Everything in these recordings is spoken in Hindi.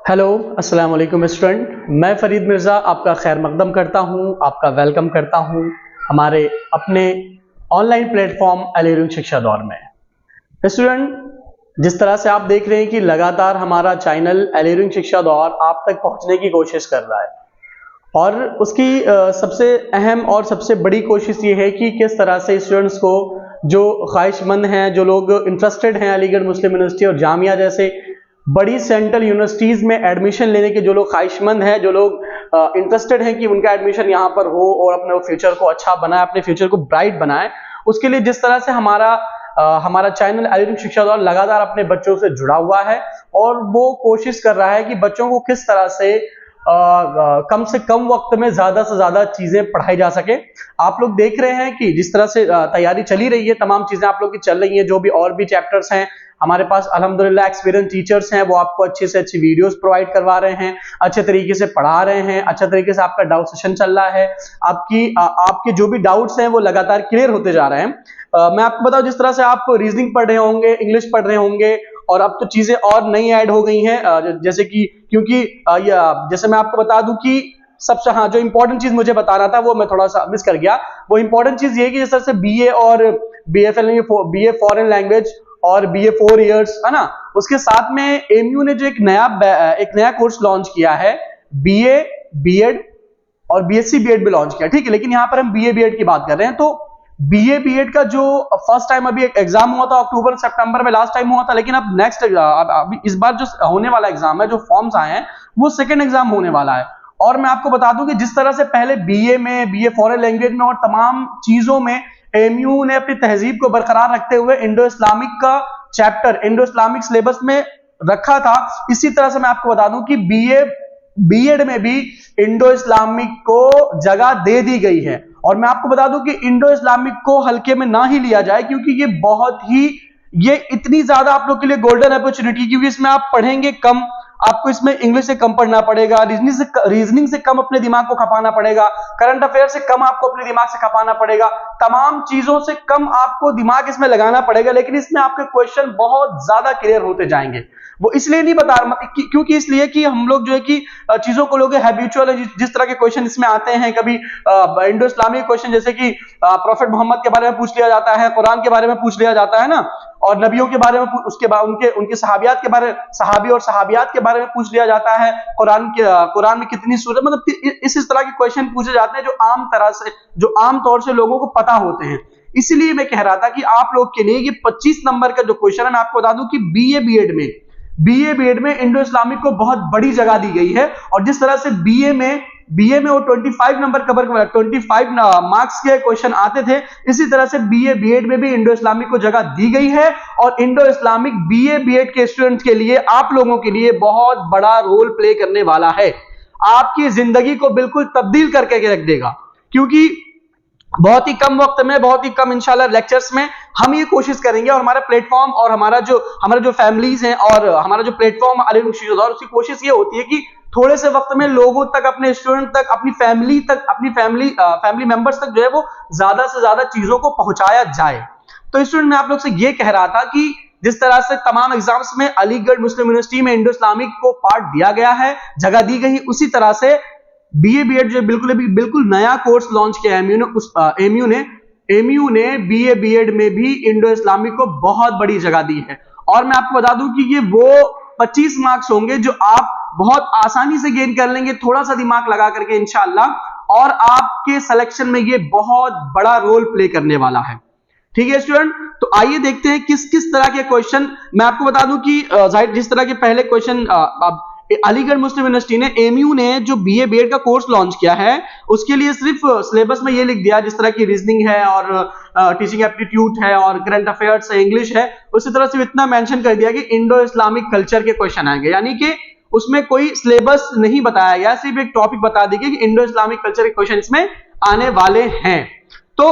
हेलो, अस्सलाम वालेकुम स्टूडेंट। मैं फरीद मिर्ज़ा आपका खैर मकदम करता हूँ, आपका वेलकम करता हूँ हमारे अपने ऑनलाइन प्लेटफॉर्म अलीरुंग शिक्षा दौर में। स्टूडेंट, जिस तरह से आप देख रहे हैं कि लगातार हमारा चैनल अलीरुंग शिक्षा दौर आप तक पहुँचने की कोशिश कर रहा है और उसकी सबसे अहम और सबसे बड़ी कोशिश ये है कि किस तरह से स्टूडेंट्स को जो ख्वाहिशमंद हैं, जो लोग इंटरेस्टेड हैं अलीगढ़ मुस्लिम यूनिवर्सिटी और जामिया जैसे बड़ी सेंट्रल यूनिवर्सिटीज में एडमिशन लेने के जो लोग ख्वाहिशमंद हैं, जो लोग इंटरेस्टेड हैं कि उनका एडमिशन यहाँ पर हो और अपने फ्यूचर को अच्छा बनाए, अपने फ्यूचर को ब्राइट बनाए, उसके लिए जिस तरह से हमारा चैनल अलीरुंग शिक्षा दौर लगातार अपने बच्चों से जुड़ा हुआ है और वो कोशिश कर रहा है कि बच्चों को किस तरह से कम से कम वक्त में ज्यादा से ज्यादा चीजें पढ़ाई जा सके। आप लोग देख रहे हैं कि जिस तरह से तैयारी चली रही है, तमाम चीजें आप लोग की चल रही हैं, जो भी और भी चैप्टर्स हैं हमारे पास अल्हम्दुलिल्लाह एक्सपीरियंस टीचर्स हैं, वो आपको अच्छे से अच्छी वीडियोस प्रोवाइड करवा रहे हैं, अच्छे तरीके से पढ़ा रहे हैं, अच्छे तरीके से आपका डाउट सेशन चल रहा है, आपके जो भी डाउट्स हैं वो लगातार क्लियर होते जा रहे हैं। मैं आपको बताऊं, जिस तरह से आप रीजनिंग पढ़ रहे होंगे, इंग्लिश पढ़ रहे होंगे और अब तो चीजें और नई ऐड हो गई हैं, जैसे कि क्योंकि जैसे मैं आपको बता दूं कि सबसे जो इंपॉर्टेंट चीज मुझे बताना था वो मैं थोड़ा सा मिस कर गया। वो इंपॉर्टेंट चीज ये है कि जिस तरह से बीए और बीएफएल बीए फॉरेन लैंग्वेज और बीए 4 इयर्स है ना, उसके साथ में एमयू ने जो एक नया कोर्स लॉन्च किया है, बीए बीएड और बीएससी बीएड भी लॉन्च किया, ठीक है। लेकिन यहाँ पर हम बीए बीएड की बात कर रहे हैं, तो बीए बीएड का जो फर्स्ट टाइम अभी एक एग्जाम हुआ था अक्टूबर सितंबर में, लास्ट टाइम हुआ था, लेकिन अब नेक्स्ट अभी इस बार जो होने वाला एग्जाम है, जो फॉर्म्स आए हैं, वो सेकंड एग्जाम होने वाला है। और मैं आपको बता दूं कि जिस तरह से पहले बीए में, बीए फॉरेन लैंग्वेज में और तमाम चीजों में एमयू ने अपनी तहजीब को बरकरार रखते हुए इंडो इस्लामिक का चैप्टर इंडो इस्लामिक सिलेबस में रखा था, इसी तरह से मैं आपको बता दूं कि बीए बीएड में भी इंडो इस्लामिक को जगह दे दी गई है। और मैं आपको बता दूं कि इंडो इस्लामिक को हल्के में ना ही लिया जाए, क्योंकि ये इतनी ज्यादा आप लोग के लिए गोल्डन अपॉर्चुनिटी, क्योंकि इसमें आप पढ़ेंगे कम, आपको इसमें इंग्लिश से कम पढ़ना पड़ेगा, रीजनिंग से कम अपने दिमाग को खपाना पड़ेगा, करंट अफेयर से कम आपको अपने दिमाग से खपाना पड़ेगा, तमाम चीजों से कम आपको दिमाग इसमें लगाना पड़ेगा, लेकिन इसमें आपके क्वेश्चन बहुत ज्यादा क्लियर होते जाएंगे। वो इसलिए नहीं बता रहा क्योंकि इसलिए कि हम लोग जो है कि चीजों को लोग हैबिचुअल है, जिस तरह के क्वेश्चन इसमें आते हैं, कभी इंडो इस्लामिक क्वेश्चन जैसे कि प्रॉफेट मोहम्मद के बारे में पूछ लिया जाता है, कुरान के बारे में पूछ लिया जाता है ना, और नबियों के बारे में उसके बाद उनके सहाबियात के बारे सहाबी और सहाबियात के बारे में पूछ लिया जाता है, कुरान में कितनी सूरत, मतलब इस तरह के क्वेश्चन पूछे जाते हैं जो आम तौर से लोगों को पता होते हैं। इसलिए मैं कह रहा था कि आप लोग के लिए ये 25 नंबर का जो क्वेश्चन है, मैं आपको बता दूं कि बीए बीएड में इंडो इस्लामिक को बहुत बड़ी जगह दी गई है। और जिस तरह से बीए में वो 25 नंबर 25 मार्क्स के क्वेश्चन आते थे, इसी तरह से बीए बीएड में भी इंडो इस्लामिक को जगह दी गई है। और इंडो इस्लामिक बीए बीएड के स्टूडेंट्स के लिए, आप लोगों के लिए बहुत बड़ा रोल प्ले करने वाला है, आपकी जिंदगी को बिल्कुल तब्दील करके रख देगा। क्योंकि बहुत ही कम वक्त में, बहुत ही कम इंशाल्लाह लेक्चर्स में हम ये कोशिश करेंगे, और हमारा प्लेटफॉर्म और हमारा जो फैमिलीज हैं और हमारा जो प्लेटफॉर्म अलीरुंग शिक्षा दौर, उसकी कोशिश ये होती है कि थोड़े से वक्त में लोगों तक, अपने स्टूडेंट तक, अपनी फैमिली मेंबर्स तक जो है वो ज्यादा से ज्यादा चीजों को पहुंचाया जाए। तो स्टूडेंट, मैं आप लोग से ये कह रहा था कि जिस तरह से तमाम एग्जाम्स में अलीगढ़ मुस्लिम यूनिवर्सिटी में इंडो इस्लामिक को पार्ट दिया गया है, जगह दी गई, उसी तरह से बीए बीएड जो बिल्कुल नया कोर्स लॉन्च किया एमयू ने बीए बीएड में भी इंडो इस्लामिक को बहुत बड़ी जगह दी है। और मैं आपको बता दूं कि ये वो 25 मार्क्स होंगे जो आप बहुत आसानी से गेन कर लेंगे, थोड़ा सा दिमाग लगा करके इंशाल्लाह, और आपके सिलेक्शन में ये बहुत बड़ा रोल प्ले करने वाला है। ठीक है स्टूडेंट, तो आइए देखते हैं किस किस तरह के क्वेश्चन। मैं आपको बता दूं कि जिस तरह के पहले क्वेश्चन अलीगढ़ मुस्लिम यूनिवर्सिटी ने, एमयू ने जो बीए बीएड का कोर्स लॉन्च किया है, उसके लिए सिर्फ सिलेबस में ये लिख दिया, जिस तरह की रीजनिंग है और टीचिंग एप्टीट्यूड है और करंट अफेयर्स है, इंग्लिश है, उसी तरह से इतना मेंशन कर दिया कि इंडो इस्लामिक कल्चर के क्वेश्चन आएंगे। यानी कि उसमें कोई सिलेबस नहीं बताया गया, सिर्फ एक टॉपिक बता दी गई कि इंडो इस्लामिक कल्चर के क्वेश्चन इसमें आने वाले हैं। तो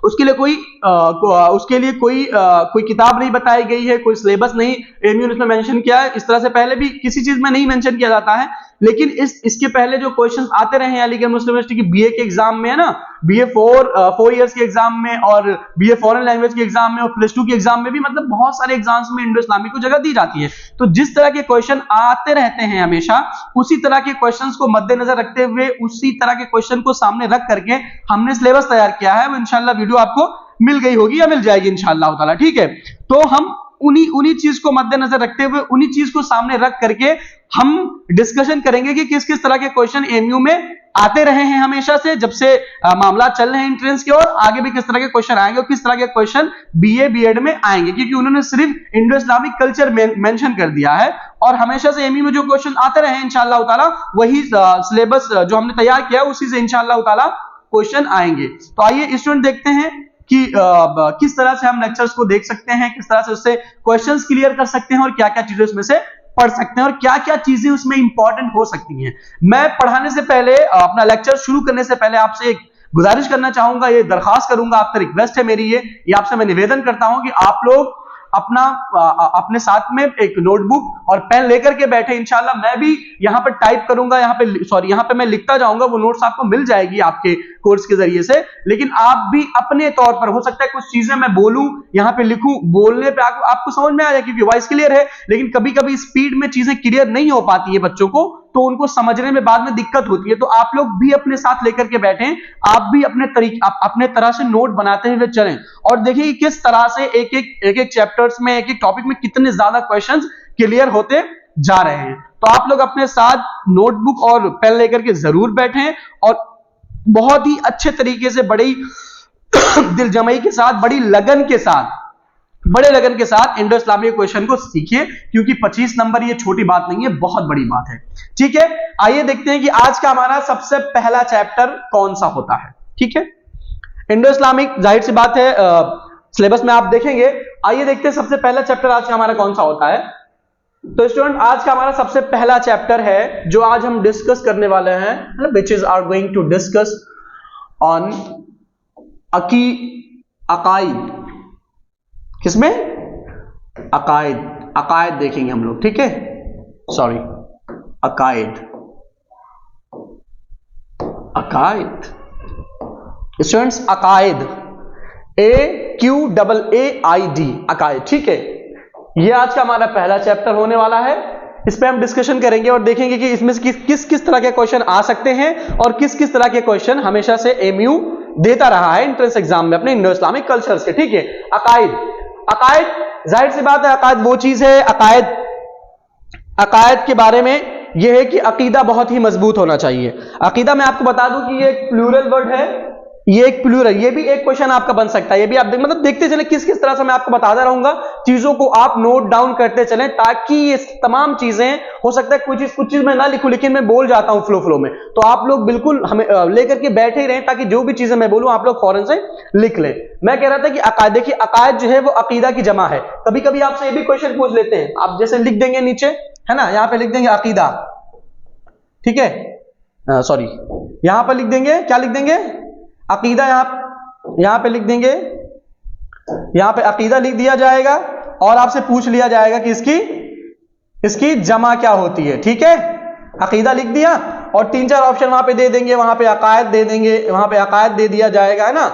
उसके लिए कोई किताब नहीं बताई गई है, कोई सिलेबस नहीं एमयू ने इसमें मेंशन किया है। इस तरह से पहले भी किसी चीज में नहीं मेंशन किया जाता है, लेकिन इसके पहले जो क्वेश्चंस आते रहे हैं अलीगढ़ मुस्लिम यूनिवर्सिटी की बीए के एग्जाम में, है ना, बीए 4 इयर्स के एग्जाम में और बीए फॉरेन लैंग्वेज के एग्जाम में और +2 के एग्जाम में भी, मतलब बहुत सारे एग्जाम्स में इंडो इस्लामिक को जगह दी जाती है। तो जिस तरह के क्वेश्चन आते रहते हैं हमेशा, उसी तरह के क्वेश्चंस को मद्देनजर रखते हुए, उसी तरह के क्वेश्चन को सामने रख करके हमने सिलेबस तैयार किया है। वो इंशाल्लाह वीडियो आपको मिल गई होगी या मिल जाएगी इंशाल्लाह ताला, ठीक है। तो हम उन्हीं चीज को मद्देनजर रखते हुए, उन्हीं चीज को सामने रख करके हम डिस्कशन करेंगे कि किस किस तरह के क्वेश्चन एमयू में आते रहे हैं हमेशा से, जब से मामला चल रहे हैं एंट्रेंस के, और आगे भी किस तरह के क्वेश्चन आएंगे और किस तरह के क्वेश्चन बीए बीएड में आएंगे, क्योंकि उन्होंने सिर्फ इंडो इस्लामिक कल्चर मेंशन कर दिया है और हमेशा से एमयू में जो क्वेश्चन आते रहे हैं इंशाअल्लाह ताला, वही सिलेबस जो हमने तैयार किया है उसी से इंशाअल्लाह ताला क्वेश्चन आएंगे। तो आइए स्टूडेंट देखते हैं कि किस तरह से हम लेक्चर्स को देख सकते हैं, किस तरह से उससे क्वेश्चंस क्लियर कर सकते हैं और क्या क्या चीजें उसमें से पढ़ सकते हैं और क्या क्या चीजें उसमें इंपॉर्टेंट हो सकती हैं। मैं पढ़ाने से पहले, अपना लेक्चर शुरू करने से पहले आपसे एक गुजारिश करना चाहूंगा, ये दरखास्त करूंगा, आपसे रिक्वेस्ट है मेरी, ये आपसे मैं निवेदन करता हूं कि आप लोग अपने साथ में एक नोटबुक और पेन लेकर के बैठे। इंशाल्लाह मैं भी यहां पर टाइप करूंगा, यहां पे मैं लिखता जाऊंगा, वो नोट्स आपको मिल जाएगी आपके कोर्स के जरिए से, लेकिन आप भी अपने तौर पर, हो सकता है कुछ चीजें मैं बोलूं, यहां पे लिखूं, बोलने पे आपको समझ में आ जाए क्योंकि वॉइस क्लियर है, लेकिन कभी कभी स्पीड में चीजें क्लियर नहीं हो पाती है बच्चों को, तो उनको समझने में बाद में दिक्कत होती है। तो आप लोग भी अपने साथ लेकर के बैठें, आप भी अपने तरह से नोट बनाते हुए चलें और देखिए किस तरह से एक एक चैप्टर्स में, एक एक टॉपिक में कितने ज्यादा क्वेश्चंस क्लियर होते जा रहे हैं। तो आप लोग अपने साथ नोटबुक और पेन लेकर के जरूर बैठें और बहुत ही अच्छे तरीके से, बड़ी दिलजमाई के साथ, बड़े लगन के साथ इंडो इस्लामिक क्वेश्चन को सीखिए, क्योंकि 25 नंबर ये छोटी बात नहीं है, बहुत बड़ी बात है, ठीक है। आइए देखते हैं कि आज का हमारा सबसे पहला चैप्टर कौन सा होता है, ठीक है। इंडो इस्लामिक, जाहिर सी बात है, सिलेबस में आप देखेंगे। आइए देखते हैं सबसे पहला चैप्टर आज का हमारा कौन सा होता है। तो स्टूडेंट, आज का हमारा सबसे पहला चैप्टर है जो आज हम डिस्कस करने वाले हैं, which is are going to discuss on अकाइद। किसमें? अकायद देखेंगे हम लोग, ठीक है, सॉरी, अकायद स्टूडेंट्स, अकायद, AQAAID, अकायद, ठीक है। ये आज का हमारा पहला चैप्टर होने वाला है। इस पे हम डिस्कशन करेंगे और देखेंगे कि इसमें से किस तरह के क्वेश्चन आ सकते हैं और किस तरह के क्वेश्चन हमेशा से एमयू देता रहा है एंट्रेंस एग्जाम में अपने इंडो इस्लामिक कल्चर से, ठीक है। अकायद, जाहिर सी बात है, अकायद वो चीज है, अकायद के बारे में यह है कि अकीदा बहुत ही मजबूत होना चाहिए। अकीदा, मैं आपको बता दूं कि ये एक प्लूरल वर्ड है, ये एक प्लूरल, ये भी एक क्वेश्चन आपका बन सकता है, ये भी आप मतलब देखते चले किस तरह से मैं आपको बताता रहूंगा, चीजों को आप नोट डाउन करते चलें, ताकि ये तमाम चीजें, हो सकता है कुछ चीज मैं ना लिखूं लेकिन मैं बोल जाता हूं फ्लो में, तो आप लोग बिल्कुल हमें लेकर के बैठे ही रहें, ताकि जो भी चीजें मैं बोलूं आप लोग फौरन से लिख लें। मैं कह रहा था कि अकायद, देखिए अकायद जो है वो अकीदा की जमा है। कभी कभी आपसे ये भी क्वेश्चन पूछ लेते हैं, आप जैसे लिख देंगे नीचे, है ना, यहां पे लिख देंगे अकीदा, ठीक है, सॉरी, यहां पर लिख देंगे, क्या लिख देंगे? अकीदा, यहां पे लिख देंगे, यहां पे अकीदा लिख दिया जाएगा और आपसे पूछ लिया जाएगा कि इसकी जमा क्या होती है, ठीक है। अकीदा लिख दिया और 3-4 ऑप्शन वहां पे दे देंगे, वहां पे अकायद दे देंगे, वहां पे अकायद दे दिया जाएगा, है ना,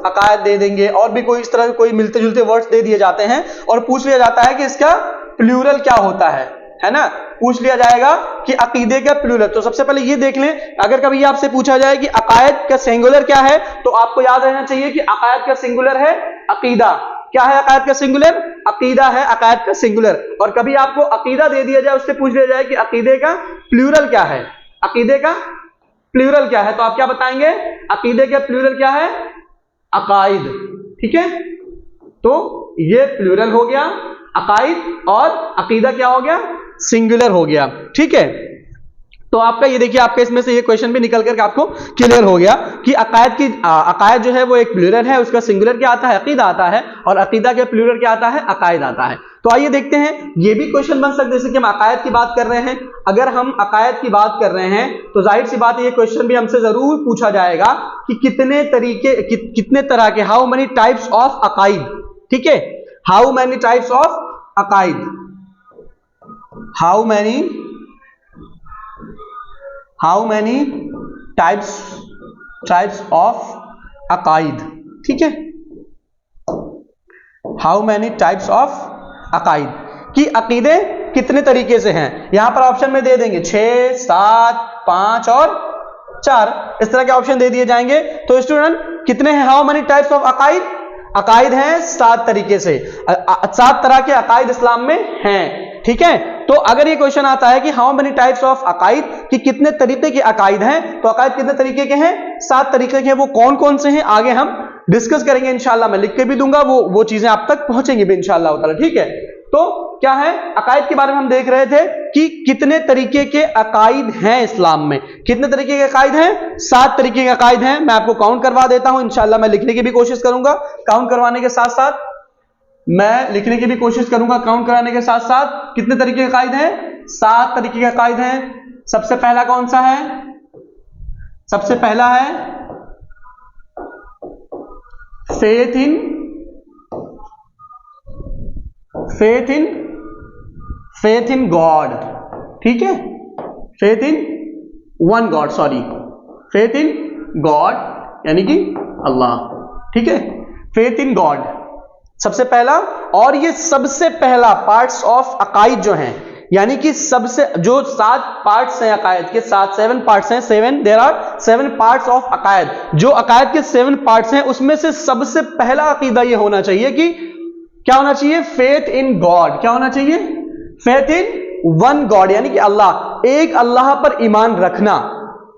अकायद दे देंगे, और भी कोई इस तरह के कोई मिलते जुलते वर्ड्स दे दिए जाते हैं और पूछ लिया जाता है कि इसका प्लूरल क्या होता है ना, पूछ लिया जाएगा कि अकीदे का प्लूरल। तो सबसे पहले ये देख लें, अगर कभी आपसे पूछा जाए कि अकायद का सिंगुलर क्या है, तो आपको याद रहना चाहिए कि अकायद का सिंगुलर है अकीदा। क्या है अकायद का सिंगुलर? अकीदा है अकायद का सिंगुलर। और कभी आपको अकीदा दे दिया जाए, उससे पूछ लिया जाए कि अकीदे का प्लूरल क्या है, अकीदे का प्लूरल क्या है, तो आप क्या बताएंगे? अकीदे का प्लूरल क्या है? अकायद, ठीक है। तो ये प्लूरल हो गया अकायद, और अकीदा क्या हो गया? सिंगुलर हो गया, ठीक है। तो आपका ये देखिए, आपका इसमें से ये क्वेश्चन भी निकल करके आपको क्लियर हो गया कि अकायद जो है वो एक प्लूरल है, उसका सिंगुलर क्या आता है? अकीदा आता है, और अकीदा के प्लूरल क्या आता है? अकायद आता है। तो आइए देखते हैं, ये भी क्वेश्चन बन सकते हैं, जैसे कि हम अकायद की बात कर रहे हैं। अगर हम अकायद की बात कर रहे हैं तो जाहिर सी बात है, ये क्वेश्चन भी हमसे जरूर पूछा जाएगा कि कितने तरह के, हाउ मेनी टाइप्स ऑफ अकायद, ठीक है, हाउ मेनी टाइप्स ऑफ अकायद, how many how many types of अकाइद, ठीक है, हाउ मैनी टाइप्स ऑफ अकाइद, कि अकीदे कितने तरीके से हैं। यहां पर ऑप्शन में दे देंगे 6, 7, 5 और 4, इस तरह के ऑप्शन दे दिए जाएंगे। तो स्टूडेंट कितने हैं, हाउ मेनी टाइप्स ऑफ अकाइद, अकाइद हैं 7 तरीके से, 7 तरह के अकाइद इस्लाम में हैं, ठीक है। तो अगर ये क्वेश्चन आता है कि हाउ मेनी टाइप्स ऑफ अकाइद, कि कितने तरीके के अकाइद हैं, तो अकाइद कितने तरीके के हैं, 7 तरीके के, वो कौन कौन से हैं आगे हम डिस्कस करेंगे इंशाल्लाह। मैं लिख के भी दूंगा, वो चीजें आप तक पहुंचेंगी भी इंशाल्लाह ताला, ठीक है। तो क्या है, अकाइद के बारे में हम देख रहे थे कि कितने तरीके के अकाइद हैं इस्लाम में, कितने तरीके के अकाइद हैं, 7 तरीके के अकाइद हैं। मैं आपको काउंट करवा देता हूं, इंशाल्लाह मैं लिखने की भी कोशिश करूंगा, काउंट करवाने के साथ साथ मैं लिखने की भी कोशिश करूंगा, काउंट कराने के साथ साथ कितने तरीके के अकाइद हैं, 7 तरीके के अकाइद हैं। सबसे पहला कौन सा है, सबसे पहला है फेथ इन गॉड, ठीक है, faith in one God, sorry, faith in God यानी कि अल्लाह, ठीक है, फेथ इन गॉड सबसे पहला। और ये सबसे पहला पार्ट्स ऑफ अकाइद जो हैं, यानी कि सबसे जो 7 पार्ट्स हैं अकायद के, 7 पार्ट्स हैं, 7 पार्ट्स ऑफ अकायद, जो अकायद के 7 पार्ट्स हैं उसमें से सबसे पहला अकीदा ये होना चाहिए कि क्या होना चाहिए, फेथ इन गॉड, क्या होना चाहिए, फेथ इन वन गॉड, यानी कि अल्लाह, एक अल्लाह पर ईमान रखना।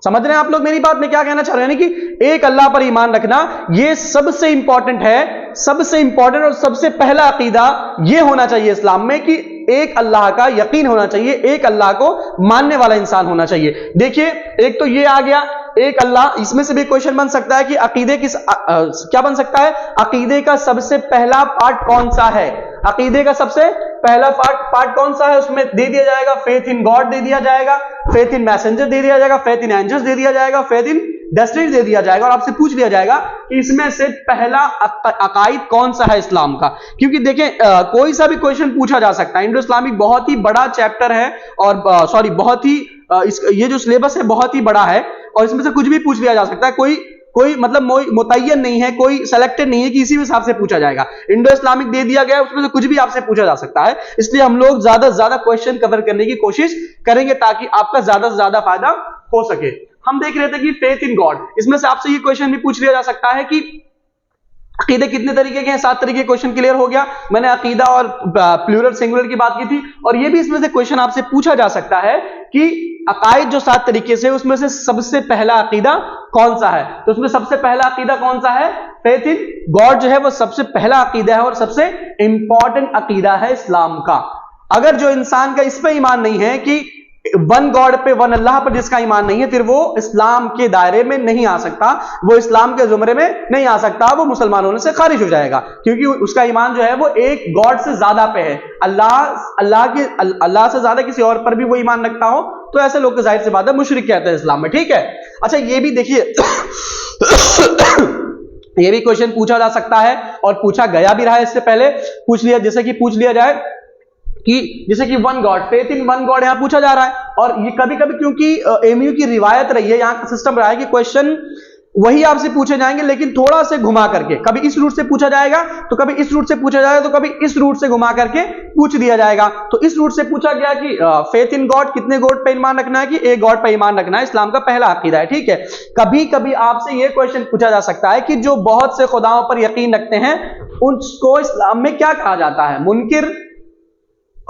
समझ रहे हैं आप लोग मेरी बात, में क्या कहना चाह रहे हैं, यानी कि एक अल्लाह पर ईमान रखना, यह सबसे इंपॉर्टेंट है, सबसे इंपॉर्टेंट और सबसे पहला अकीदा यह होना चाहिए इस्लाम में कि एक अल्लाह का यकीन होना चाहिए, एक अल्लाह को मानने वाला इंसान होना चाहिए। देखिए, एक तो यह आ गया एक अल्लाह, इसमें से भी क्वेश्चन बन सकता है कि अकीदे किस क्या बन सकता है, अकीदे का सबसे पहला पार्ट कौन सा है, अकीदे का सबसे पहला पार्ट कौन सा है, उसमें दे दिया जाएगा फेथ इन गॉड दे दिया जाएगा, फेथ इन मैसेंजर दे दिया जाएगा, फेथ इन एंजल्स दे दिया जाएगा, फेथ इन डेस्टिनी दे दिया जाएगा, और आपसे पूछ लिया जाएगा कि इसमें से पहला अकाइद कौन सा है इस्लाम का। क्योंकि देखें कोई सा भी क्वेश्चन पूछा जा सकता है, इंडो इस्लामिक बहुत ही बड़ा चैप्टर है, और सॉरी बहुत ही ये जो सिलेबस है बहुत ही बड़ा है, और इसमें से कुछ भी पूछ लिया जा सकता है, कोई मतलब मुतय्यन नहीं है, कोई सेलेक्टेड नहीं है कि इसी हिसाब से पूछा जाएगा। इंडो इस्लामिक दे दिया गया, उसमें से कुछ भी आपसे पूछा जा सकता है, इसलिए हम लोग ज्यादा से ज्यादा क्वेश्चन कवर करने की कोशिश करेंगे ताकि आपका ज्यादा से ज्यादा फायदा हो सके। हम देख रहे थे कि फेथ इन गॉड, इसमें से आपसे ये क्वेश्चन भी पूछ लिया जा सकता है कि अकीदे कितने तरीके के हैं, 7 तरीके, क्वेश्चन क्लियर हो गया। मैंने अकीदा और प्लूरल सिंगुलर की बात की थी, और ये भी इसमें से क्वेश्चन आपसे पूछा जा सकता है कि अकाइद जो 7 तरीके से, उसमें से सबसे पहला अकीदा कौन सा है। तो उसमें सबसे पहला अकीदा कौन सा है, फेथ इन गॉड जो है वो सबसे पहला अकीदा है और सबसे इंपॉर्टेंट अकीदा है इस्लाम का। अगर जो इंसान का इस पे ईमान नहीं है कि वन गॉड पे, वन अल्लाह पर जिसका ईमान नहीं है, फिर वो इस्लाम के दायरे में नहीं आ सकता, वो इस्लाम के जुमरे में नहीं आ सकता, वो मुसलमान होने से खारिज हो जाएगा, क्योंकि उसका ईमान जो है वो एक गॉड से ज्यादा पे है, अल्लाह से ज्यादा किसी और पर भी वो ईमान रखता हो, तो ऐसे लोग जाहिर सी बात है मुशरिक कहते हैं इस्लाम में, ठीक है। अच्छा, ये भी देखिए ये भी क्वेश्चन पूछा जा सकता है और पूछा गया भी रहा है, इससे पहले पूछ लिया, जैसे कि पूछ लिया जाए कि जैसे कि one God, faith in one God यहां पूछा जा रहा है, और ये कभी कभी क्योंकि एमयू की रिवायत रही है, यहां का सिस्टम रहा है कि क्वेश्चन वही आपसे पूछे जाएंगे लेकिन थोड़ा से घुमा करके, कभी इस रूट से पूछा जाएगा तो कभी इस रूट से पूछा जाएगा, तो कभी इस रूट से घुमा करके पूछ दिया जाएगा। तो इस रूट से पूछा गया कि फेथ इन गॉड, कितने गॉड पे ईमान रखना है, कि एक गॉड पे ईमान रखना है, इस्लाम का पहला अकीदा है, ठीक है। कभी कभी आपसे यह क्वेश्चन पूछा जा सकता है कि जो बहुत से खुदाओं पर यकीन रखते हैं उनको इस्लाम में क्या कहा जाता है, मुनकिर,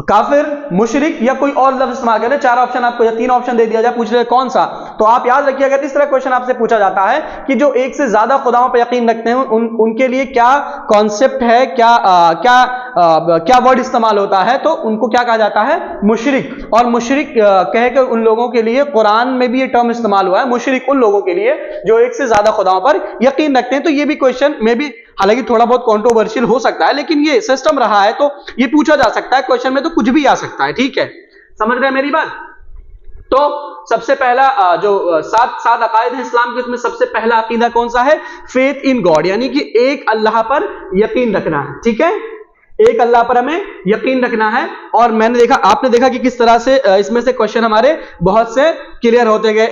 काफिर, मुशरिक, या कोई और लफ्ज इस्तेमाल करें। 4 ऑप्शन आपको या 3 ऑप्शन दे दिया जाए, पूछ रहे कौन सा, तो आप याद रखिए अगर इस तरह क्वेश्चन आपसे पूछा जाता है कि जो एक से ज्यादा खुदाओं पर यकीन रखते हैं उनके लिए क्या कॉन्सेप्ट है, क्या वर्ड इस्तेमाल होता है, तो उनको क्या कहा जाता है, मुशरिक। और मुशरिक कहकर उन लोगों के लिए कुरान में भी ये टर्म इस्तेमाल हुआ है, मुशरिक उन लोगों के लिए जो एक से ज्यादा खुदाओं पर यकीन रखते हैं। तो ये भी क्वेश्चन में भी हालांकि थोड़ा बहुत कंट्रोवर्शियल हो सकता है, लेकिन ये सिस्टम रहा है तो ये पूछा जा सकता है, क्वेश्चन में तो कुछ भी आ सकता है, ठीक है। समझ रहे हैं मेरी बात। तो सबसे पहला जो 7 अकायद है इस्लाम के, उसमें सबसे पहला अकीदा कौन सा है, फेथ इन गॉड, यानी कि एक अल्लाह पर यकीन रखना है, ठीक है। एक अल्लाह पर हमें यकीन रखना है। और मैंने देखा, आपने देखा कि किस तरह से इसमें से क्वेश्चन हमारे बहुत से क्लियर होते गए।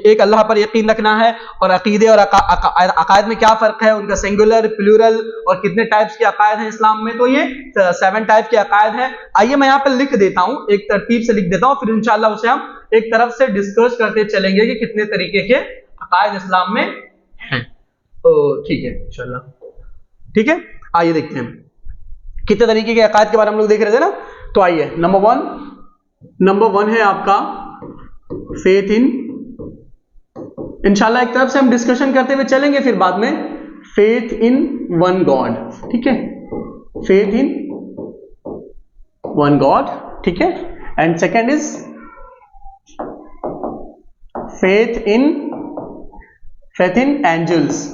एक अल्लाह पर यकीन रखना है, और अकीदे और अकायद में क्या फर्क है, उनका सिंगुलर, प्लूरल और कितने टाइप्स के अकायद हैं इस्लाम में। तो ये 7 टाइप के अकायद हैं। आइए मैं यहाँ पर लिख देता हूँ, एक तरतीब से लिख देता हूँ, फिर इंशाल्लाह उसे हम एक तरफ से डिस्कस करते चलेंगे कि कितने तरीके के अकायद इस्लाम में हैं। तो ठीक है इंशाल्लाह, ठीक है। आइए देखते हैं कितने तरीके के अकायद के बारे में हम लोग देख रहे थे ना। तो आइए, नंबर वन है आपका फेथ इन, इंशाल्लाह एक तरफ से हम डिस्कशन करते हुए चलेंगे, फिर बाद में फेथ इन वन गॉड, ठीक है, फेथ इन वन गॉड, ठीक है। And second is faith in angels.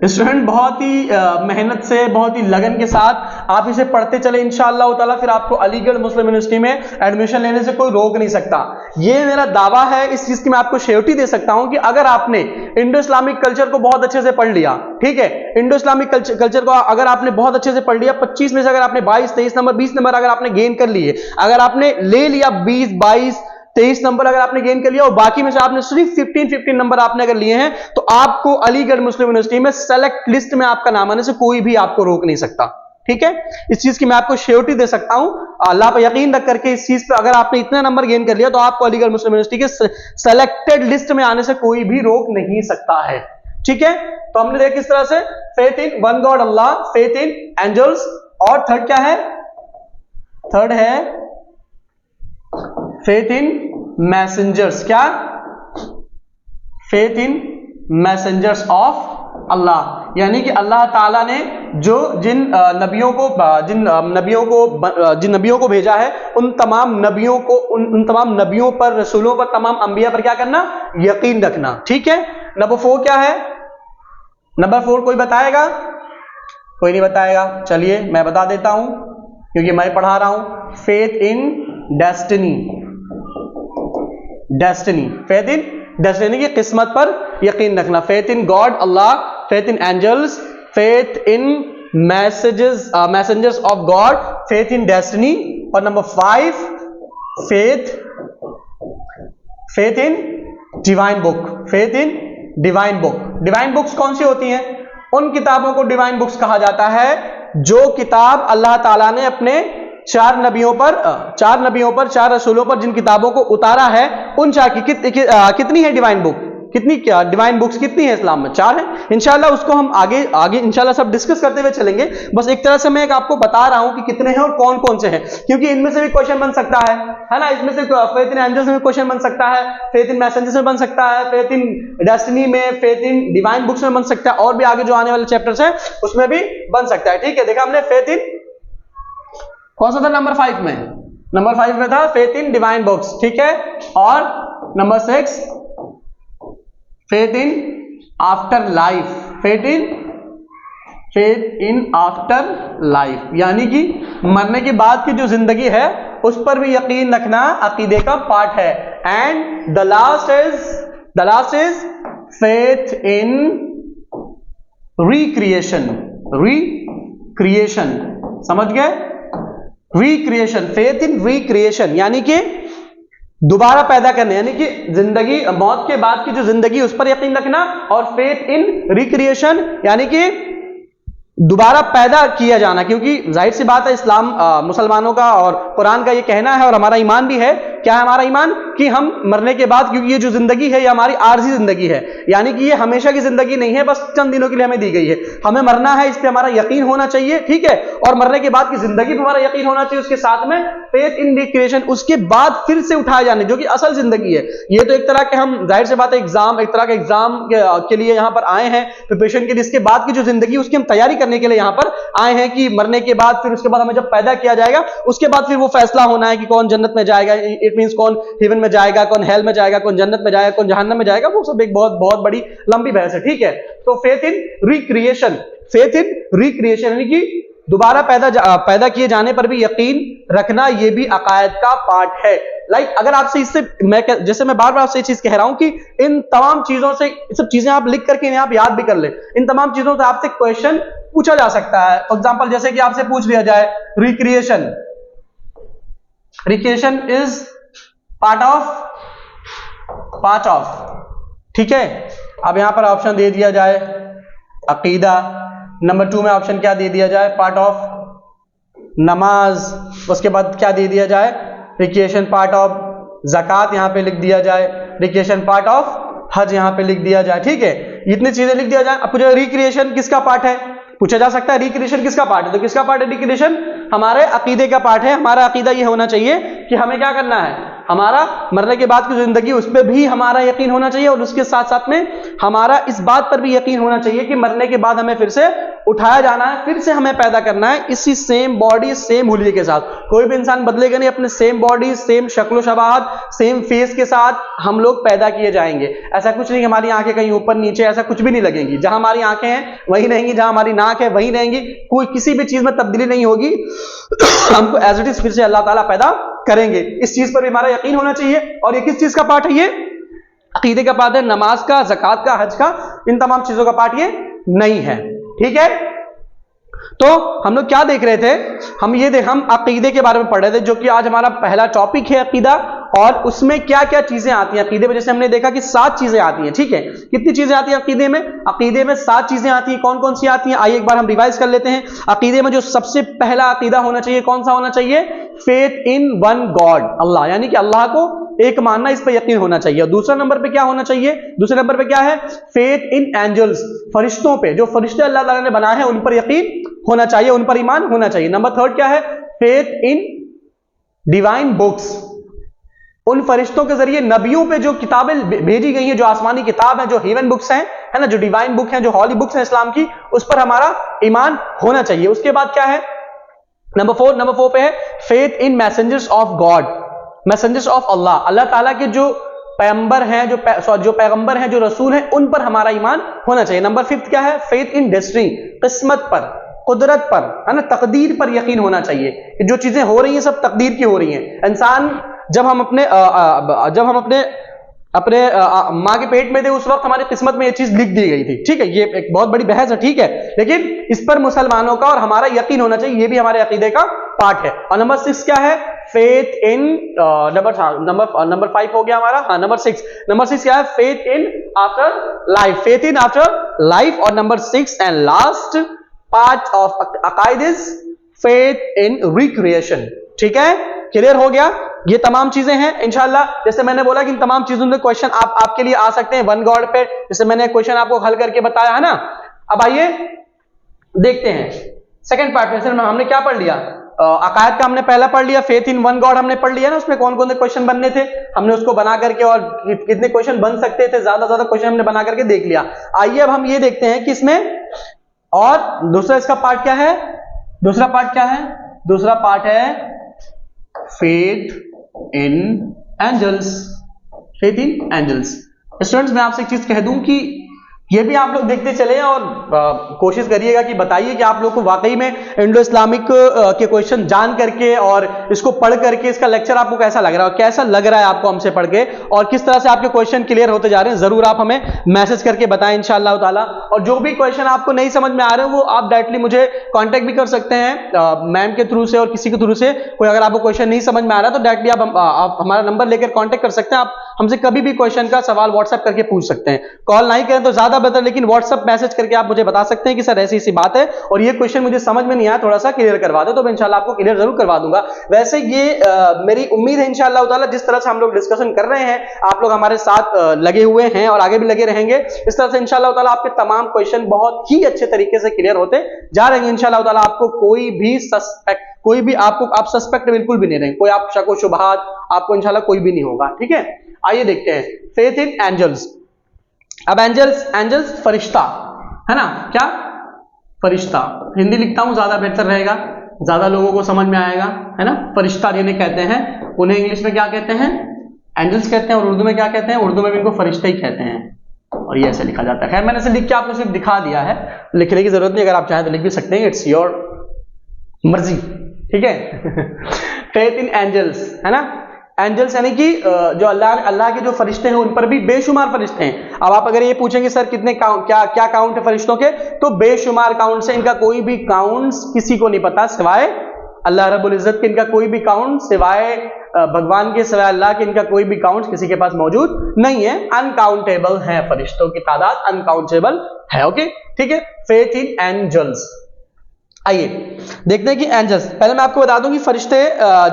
Student बहुत ही मेहनत से, बहुत ही लगन के साथ आप इसे पढ़ते चले इंशाअल्लाह ताला, फिर आपको अलीगढ़ मुस्लिम यूनिवर्सिटी में एडमिशन लेने से कोई रोक नहीं सकता। ये मेरा दावा है, इस चीज की मैं आपको श्योरिटी दे सकता हूं कि अगर आपने इंडो इस्लामिक कल्चर को बहुत अच्छे से पढ़ लिया, ठीक है, इंडो इस्लामिक कल्चर को अगर आपने बहुत अच्छे से पढ़ लिया, 25 में से अगर आपने 22, 23 नंबर, 20 नंबर अगर आपने गेन कर लिए, अगर आपने ले लिया 20, 22, 23 नंबर अगर आपने गेन कर लिया, और बाकी में से आपने सिर्फ 15 नंबर आपने अगर लिए हैं, तो आपको अलीगढ़ मुस्लिम यूनिवर्सिटी में सेलेक्ट लिस्ट में आपका नाम आने से कोई भी आपको रोक नहीं सकता, ठीक है। इस चीज की मैं आपको श्योरिटी दे सकता हूं, अल्लाह पर यकीन रख करके इस चीज पे, अगर आपने इतना नंबर गेन कर लिया तो आपको अलीगढ़ मुस्लिम यूनिवर्सिटी के सेलेक्टेड लिस्ट में आने से कोई भी रोक नहीं सकता है, ठीक है। तो हमने देखा किस तरह से faith in one God Allah, faith in angels, और थर्ड क्या है, थर्ड है फेथ इन मैसेंजर्स। क्या? Faith in messengers of Allah, यानी कि अल्लाह ताला ने जो जिन नबियों को भेजा है, उन तमाम नबियों को, उन तमाम नबियों पर, रसूलों पर, तमाम अंबिया पर क्या करना, यकीन रखना, ठीक है। नंबर 4 क्या है? नंबर 4 कोई बताएगा? कोई नहीं बताएगा, चलिए मैं बता देता हूं क्योंकि मैं पढ़ा रहा हूं। Faith in destiny, destiny, faith in destiny की किस्मत पर यकीन रखना। Faith in God Allah, faith in angels, faith in messengers of God, faith in destiny. और number 5 faith in divine book, faith in divine book. Divine books कौन सी होती हैं? उन किताबों को डिवाइन बुक्स कहा जाता है जो किताब अल्लाह ताला ने अपने 4 नबियों पर, 4 रसूलों पर जिन किताबों को उतारा है, उन 4 की कितनी है डिवाइन बुक? कितनी, क्या डिवाइन बुक्स कितनी है इस्लाम में? 4 है। इंशाल्लाह उसको हम आगे इंशाल्लाह सब डिस्कस करते हुए चलेंगे। बस एक तरह से मैं आपको बता रहा हूं कि कितने हैं और कौन कौन से हैं, क्योंकि इनमें से भी क्वेश्चन बन सकता है ना। इसमें से फेथ इन एंजल्स में क्वेश्चन बन सकता है, फेथ इन मैसेंजर्स में बन सकता है, फेथ इन डेस्टिनी में, फेथ इन डिवाइन बुक्स में बन सकता है, और भी आगे जो आने वाले चैप्टर्स हैं उसमें भी बन सकता है, ठीक है। देखा हमने फेथ इन, कौन सा था नंबर 5 में? नंबर 5 में था फेथ इन डिवाइन बुक्स, ठीक है। और number 6 faith in afterlife, faith in after life, यानी कि मरने के बाद की जो जिंदगी है उस पर भी यकीन रखना अकीदे का पार्ट है। And the last is faith in recreation, समझ गए? रिक्रिएशन, फेथ इन रिक्रिएशन, यानी कि दोबारा पैदा करने, यानी कि जिंदगी, मौत के बाद की जो जिंदगी उस पर यकीन रखना। और फेथ इन रिक्रिएशन यानी कि दोबारा पैदा किया जाना, क्योंकि जाहिर सी बात है इस्लाम, मुसलमानों का और कुरान का ये कहना है, और हमारा ईमान भी है, क्या है हमारा ईमान, कि हम मरने के बाद, क्योंकि ये जो जिंदगी है ये हमारी आर्जी जिंदगी है, यानी कि ये हमेशा की जिंदगी नहीं है, बस चंद दिनों के लिए हमें दी गई है, हमें मरना है, इस पे हमारा यकीन होना चाहिए, ठीक है। और मरने के बाद की जिंदगी पर हमारा यकीन होना चाहिए, उसके साथ में फेथ इन रिक्रिएशन, उसके बाद फिर से उठाए जाने, जो कि असल जिंदगी है। ये तो एक तरह के, हम जाहिर सी बात है एग्जाम, एक तरह के एग्जाम के लिए यहाँ पर आए हैं, प्रिपरेशन के लिए, इसके बाद की जो जिंदगी उसकी हम तैयारी करने के लिए यहाँ पर आए हैं, कि मरने के बाद फिर उसके बाद हमें जब पैदा किया जाएगा, उसके बाद फिर वो फैसला होना है कि कौन जन्नत में जाएगा, इट मींस कौन हेवन में जाएगा, कौन हेल में जाएगा, कौन जन्नत में जाएगा, कौन जहन्नम में जाएगा, वो सब एक बहुत बहुत बड़ी लंबी बहस है, ठीक है। तो faith in recreation, faith in recreation यानी कि दोबारा पैदा किए जाने पर भी यकीन रखना, ये भी अकायद का पार्ट है। अगर आपसे इससे, जैसे मैं बार बार आपसे ये चीज कह रहा हूं कि इन तमाम चीजों से, सब चीजें आप लिख करके आप याद भी कर ले, इन तमाम चीजों से आपसे क्वेश्चन पूछा जा सकता है। फॉर एग्जांपल जैसे कि आपसे पूछ लिया जाए रिक्रिएशन इज पार्ट ऑफ, ठीक है। अब यहां पर ऑप्शन दे दिया जाए अकीदा, नंबर 2 में ऑप्शन क्या दे दिया जाए, पार्ट ऑफ नमाज, उसके बाद क्या दे दिया जाए, रिक्रिएशन पार्ट ऑफ ज़कात यहां पे लिख दिया जाए, रिक्रिएशन पार्ट ऑफ हज यहां पे लिख दिया जाए, ठीक है। इतनी चीजें लिख दिया जाए। अब पूछा रिक्रिएशन किसका पार्ट है, पूछा जा सकता है रिक्रिएशन किसका पार्ट है, तो किसका पार्ट है रिक्रिएशन, हमारे अकीदे का पार्ट है। हमारा अकीदा ये होना चाहिए कि हमें क्या करना है, हमारा मरने के बाद की जिंदगी उस पर भी हमारा यकीन होना चाहिए, और उसके साथ साथ में हमारा इस बात पर भी यकीन होना चाहिए कि मरने के बाद हमें फिर से उठाया जाना है, फिर से हमें पैदा करना है इसी सेम बॉडी सेम हुलिये के साथ। कोई भी इंसान बदलेगा नहीं, अपने सेम बॉडी सेम शक्ल शबाहत सेम फेस के साथ हम लोग पैदा किए जाएंगे। ऐसा कुछ नहीं हमारी आंखें कहीं ऊपर नीचे ऐसा कुछ भी नहीं लगेंगी, जहां हमारी आंखें हैं वही रहेंगी, जहां हमारी नाक है वही रहेंगी, कोई किसी भी चीज में तब्दीली नहीं होगी। हमको एज इट इज फिर से अल्लाह ताला पैदा करेंगे, इस चीज पर भी हमारा यकीन होना चाहिए। और ये किस चीज का पार्ट है, ये अकीदे का पार्ट है, नमाज का, ज़कात का, हज का, इन तमाम चीजों का पार्ट ये नहीं है, ठीक है। तो हम लोग क्या देख रहे थे, हम अकीदे के बारे में पढ़ रहे थे, जो कि आज हमारा पहला टॉपिक है अकीदा। और उसमें क्या क्या चीजें आती हैं अकीदे में, जैसे हमने देखा कि 7 चीजें आती हैं, ठीक है। कितनी चीजें आती हैं अकीदे में, अकीदे में 7 चीजें आती हैं। कौन कौन सी आती हैं, आइए एक बार हम रिवाइज कर लेते हैं। अकीदे में जो सबसे पहला अकीदा होना चाहिए कौन सा होना चाहिए, फेथ इन वन गॉड, अल्लाह, यानी कि अल्लाह को एक मानना, इस पर यकीन होना चाहिए। और दूसरा नंबर पे क्या होना चाहिए, दूसरे नंबर पे क्या है, फेथ इन एंजल्स, फरिश्तों पे, जो फरिश्ते अल्लाह ताला ने बनाए हैं उन पर यकीन होना चाहिए, उन पर ईमान होना चाहिए। नंबर 3 क्या है, फेथ इन डिवाइन बुक्स, उन फरिश्तों के जरिए नबियों पे जो किताबें भेजी गई हैं, जो आसमानी किताब है, जो हेवन बुक्स हैं, है ना, जो डिवाइन बुक हैं, जो हॉली बुक्स हैं इस्लाम की, उस पर हमारा ईमान होना चाहिए। उसके बाद क्या है, नंबर 4 पे है faith in messengers of God, messengers of Allah, Allah ताला के जो पैगंबर हैं, जो पैगंबर हैं, जो रसूल हैं, उन पर हमारा ईमान होना चाहिए। नंबर 5 क्या है, फेथ इन डेस्टिनी, किस्मत पर, कुदरत पर, है ना, तकदीर पर यकीन होना चाहिए कि जो चीजें हो रही हैं सब तकदीर की हो रही हैं। इंसान जब हम अपने माँ के पेट में थे उस वक्त हमारी किस्मत में ये चीज लिख दी गई थी, ठीक है। ये एक बहुत बड़ी बहस है, ठीक है, लेकिन इस पर मुसलमानों का और हमारा यकीन होना चाहिए, ये भी हमारे अकीदे का पार्ट है। और नंबर 6 क्या है, फेथ इन नंबर 5 हो गया हमारा, हाँ नंबर 6 क्या है, faith in afterlife, faith in afterlife. और number 6 and last part of अकाइद इज फेथ इन रिक्रिएशन, ठीक है, क्लियर हो गया। ये तमाम चीजें हैं इंशाल्लाह, जैसे मैंने बोला कि इन तमाम चीजों में क्वेश्चन आपके लिए आ सकते हैं वन गॉड पे, जैसे मैंने क्वेश्चन आपको हल करके बताया है ना। अब आइए देखते हैं सेकंड पार्ट में। सर हमने क्या पढ़ लिया, अकायद का हमने पहला पढ़ लिया, फेथ इन वन गॉड हमने पढ़ लिया ना, उसमें कौन कौन से क्वेश्चन बनने थे हमने उसको बना करके, और कितने क्वेश्चन बन सकते थे, ज्यादा क्वेश्चन हमने बना करके देख लिया। आइए अब हम ये देखते हैं कि इसमें और दूसरा इसका पार्ट क्या है, दूसरा पार्ट है faith in angels, faith in angels. Students मैं आपसे एक चीज कह दूं कि ये भी आप लोग देखते चले और कोशिश करिएगा कि बताइए कि आप लोग को वाकई में इंडो इस्लामिक के क्वेश्चन जान करके और इसको पढ़ करके इसका लेक्चर आपको कैसा लग रहा है, और कैसा लग रहा है आपको हमसे पढ़ के, और किस तरह से आपके क्वेश्चन क्लियर होते जा रहे हैं, जरूर आप हमें मैसेज करके बताएं इंशाअल्लाह ताला। और जो भी क्वेश्चन आपको नहीं समझ में आ रहे हैं वो आप डायरेक्टली मुझे कॉन्टेक्ट भी कर सकते हैं मैम के थ्रू से और किसी के थ्रू से। कोई अगर आपको क्वेश्चन नहीं समझ में आ रहा है तो डायरेक्टली आप हमारा नंबर लेकर कॉन्टेक्ट कर सकते हैं, आप हमसे कभी भी क्वेश्चन का सवाल व्हाट्सएप करके पूछ सकते हैं। कॉल नहीं करें तो ज्यादा बेहतर, लेकिन व्हाट्सएप मैसेज करके आप मुझे बता सकते हैं कि सर ऐसी ऐसी बात है और ये क्वेश्चन मुझे समझ में नहीं आया, थोड़ा सा क्लियर करवा दो, तो मैं इंशाल्लाह आपको क्लियर जरूर करवा दूंगा। वैसे ये मेरी उम्मीद है इंशाल्लाह ताला जिस तरह से हम लोग डिस्कशन कर रहे हैं, आप लोग हमारे साथ लगे हुए हैं और आगे भी लगे रहेंगे, इस तरह से इंशाल्लाह ताला आपके तमाम क्वेश्चन बहुत ही अच्छे तरीके से क्लियर होते जा रहे हैं इंशाल्लाह ताला। आपको कोई भी आप सस्पेक्ट बिल्कुल भी नहीं रहेंगे, कोई आप शक व शुबहात आपको इंशाल्लाह कोई भी नहीं होगा, ठीक है। आइए देखते हैं फेथ इन एंजल्स। अब एंजल्स फरिश्ता है ना, क्या फरिश्ता, हिंदी लिखता हूं ज्यादा बेहतर रहेगा, ज्यादा लोगों को समझ में आएगा, है ना। फरिश्ता जिन्हें कहते हैं उन्हें इंग्लिश में क्या कहते हैं, एंजल्स कहते हैं, और उर्दू में क्या कहते हैं, उर्दू में भी इनको फरिश्ता ही कहते हैं, और ये ऐसे लिखा जाता है। खैर मैंने इसे लिख के आपको सिर्फ दिखा दिया है, लिखने की जरूरत नहीं, अगर आप चाहें तो लिख भी सकते हैं, इट्स योर मर्जी, ठीक है। फेथ इन एंजल्स है ना। एंजल्स यानी कि जो अल्लाह के जो फरिश्ते हैं उन पर भी बेशुमार फरिश्ते हैं। अब आप अगर ये पूछेंगे सर कितने क्या काउंट है फरिश्तों के, तो बेशुमार काउंट से इनका कोई भी काउंट किसी को नहीं पता सिवाय अल्लाह रब्बुल इज्जत के। इनका कोई भी काउंट सिवाय भगवान के, सिवाय अल्लाह के इनका कोई भी काउंट किसी के पास मौजूद नहीं है। अनकाउंटेबल है, फरिश्तों की तादाद अनकाउंटेबल है। ओके ठीक है। Faith in angels. आइए देखते हैं कि एंजल्स, पहले मैं आपको बता दूं कि फरिश्ते